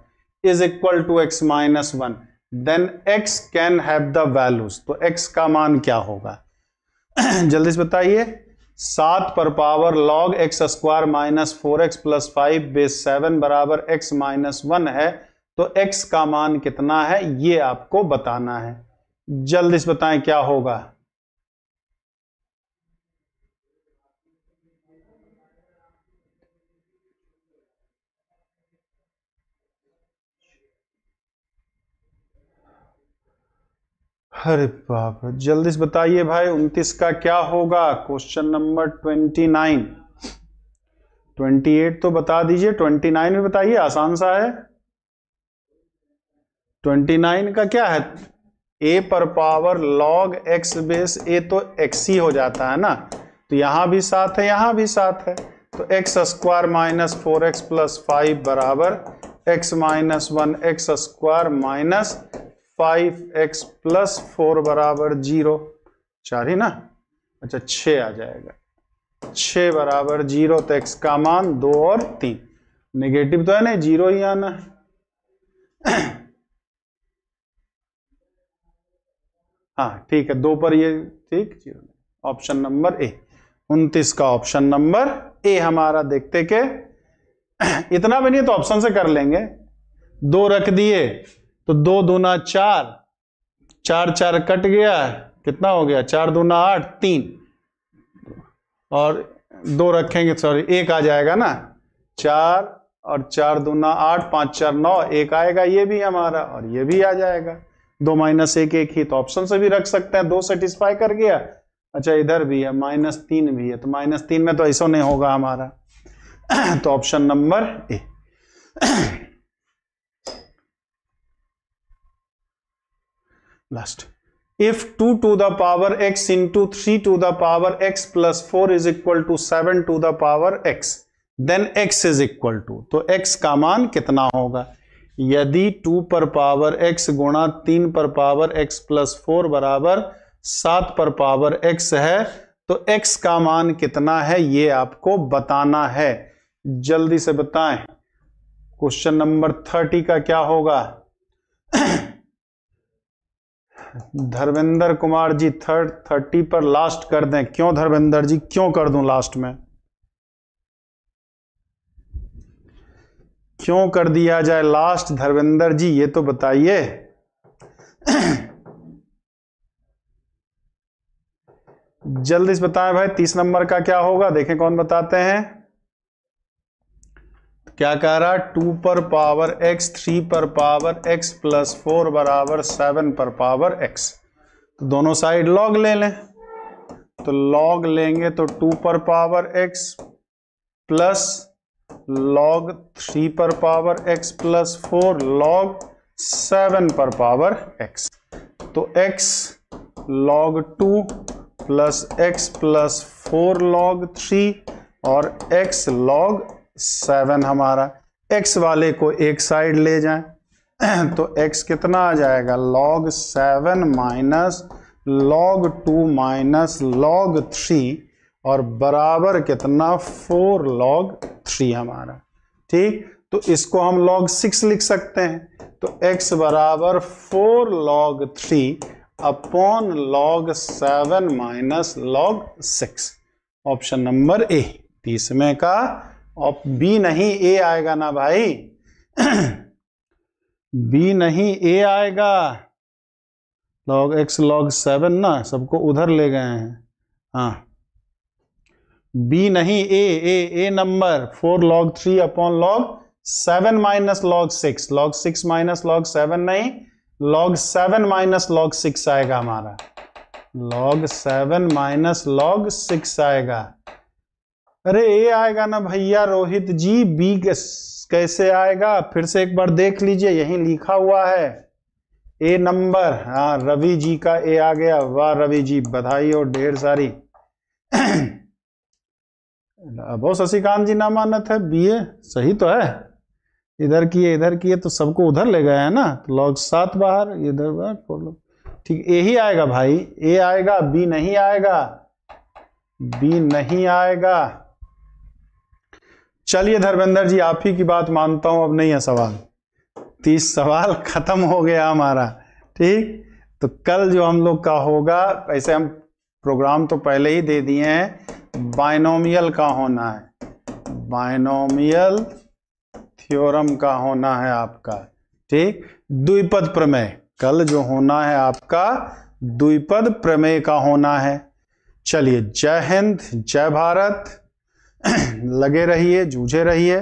is equal to x - 1, then x can have the values। तो x का मान क्या होगा? जल्दी से बताइए। 7 पर power log x² - 4x + 5 base 7 बराबर x - 1 है, तो x का मान कितना है ये आपको बताना है। जल्दी से बताएं क्या होगा। अरे बाप रे, जल्दी से बताइए भाई। 29 का क्या होगा? Question number 29। 28 तो बता दीजिए, 29 भी बताइए, आसान सा है। 29 का क्या है? a पर power log x base a, तो x ही हो जाता है ना, तो यहां भी 7 है, यहां भी 7 है, तो x² - 4x + 5 बराबर x - 1, x² - 5x + 4 बराबर 0, 4 ही ना, अच्छा 6 आ जाएगा। 6 बराबर 0, तो x का मान 2 और 3, नेगेटिव तो है नहीं, 0 ही आना है। हाँ ठीक है, 2 पर ये ठीक, 0, ऑप्शन नंबर ए। 29 का ऑप्शन नंबर ए हमारा। देखते के इतना भी नहीं तो ऑप्शन से कर लेंगे। 2 रख दिए तो 2 दूना 4, 4 4 कट गया, कितना हो गया? 4 दूना 8, 3, और 2 रखेंगे, सॉरी 1 आ जाएगा ना, 4 और 4 दूना 8, 5 4 9, 1 आएगा, ये भी हमारा और ये भी आ जाएगा। 2 - 1 1 ही, तो ऑप्शन से भी रख सकते हैं। 2 सेटिस्फाई कर गया। अच्छा इधर भी है, -3 भी है, तो -3 में तो ऐसा नहीं होगा हमारा। तो option number A. Last, if 2 to the power x into 3 to the power x plus 4 is equal to 7 to the power x, then x is equal to, तो x का मान कितना होगा? यदि 2 पर पावर x गुणा 3 पर पावर x + 4 बराबर 7 पर पावर x है, तो x का मान कितना है ये आपको बताना है। जल्दी से बताएं। क्वेश्चन नंबर 30 का क्या होगा? धर्मेंद्र कुमार जी 30 पर लास्ट कर दें। क्यों धर्मेंद्र जी, क्यों कर दूं लास्ट में? क्यों कर दिया जाए लास्ट धर्मेंद्र जी, ये तो बताइए। जल्दी से बताएं भाई। 30 नंबर का क्या होगा? देखें कौन बताते हैं। क्या कह रहा है? 2 पर पावर x, 3 पर पावर x + 4 बराबर 7 पर पावर x। तो दोनों साइड लॉग ले लें, तो लॉग लेंगे तो 2 पर पावर x प्लस log 3 पर पावर x + 4 log 7 पर पावर x। तो x log 2 plus x + 4 log 3 और x log 7 हमारा। x वाले को एक साइड ले जाएं, तो x कितना आ जाएगा? log 7 minus log 2 minus log 3 और बराबर कितना? 4 log 3 हमारा। ठीक, तो इसको हम log 6 लिख सकते हैं। तो x बराबर 4 log 3 upon log 7 minus log 6। Option number A. 30 में का बी नहीं ए आएगा ना भाई। बी नहीं ए आएगा। log x log 7 ना, सबको उधर ले गए हैं। हाँ, b नहीं, a number 4 log 3 upon log 7 minus log 6, log 6 minus log 7 नहीं, log 7 माइनस log 6 आएगा हमारा, log 7 माइनस log 6 आएगा। अरे ए आएगा ना भैया रोहित जी, बी कैसे आएगा? फिर से एक बार देख लीजिए, यहीं लिखा हुआ है ए नंबर। हाँ, रवि जी का ए आ गया, वाह रवि जी, बधाई और ढेर सारी। बहुत शशिकांत जी नामानत है, बी ए सही तो है, इधर किए तो सबको उधर ले गए हैं ना, तो log 7 बाहर, इधर बाहर, ठीक, ए ही आएगा भाई, ए आएगा, बी नहीं आएगा, बी नहीं आएगा। चलिए धर्मेंद्र जी, आप ही की बात मानता हूं, अब नहीं है सवाल, 30 सवाल खत्म हो गया हमारा। ठीक, तो कल जो हम लोग का होगा, ऐसे हम प्रोग्राम तो पहले ही दे दिए हैं, बाइनोमियल का होना है, बाइनोमियल थ्योरम का होना है आपका। ठीक, द्विपद प्रमेय, कल जो होना है आपका द्विपद प्रमेय का होना है। चलिए, जय हिंद, जय भारत, लगे रहिए, जूझे रहिए।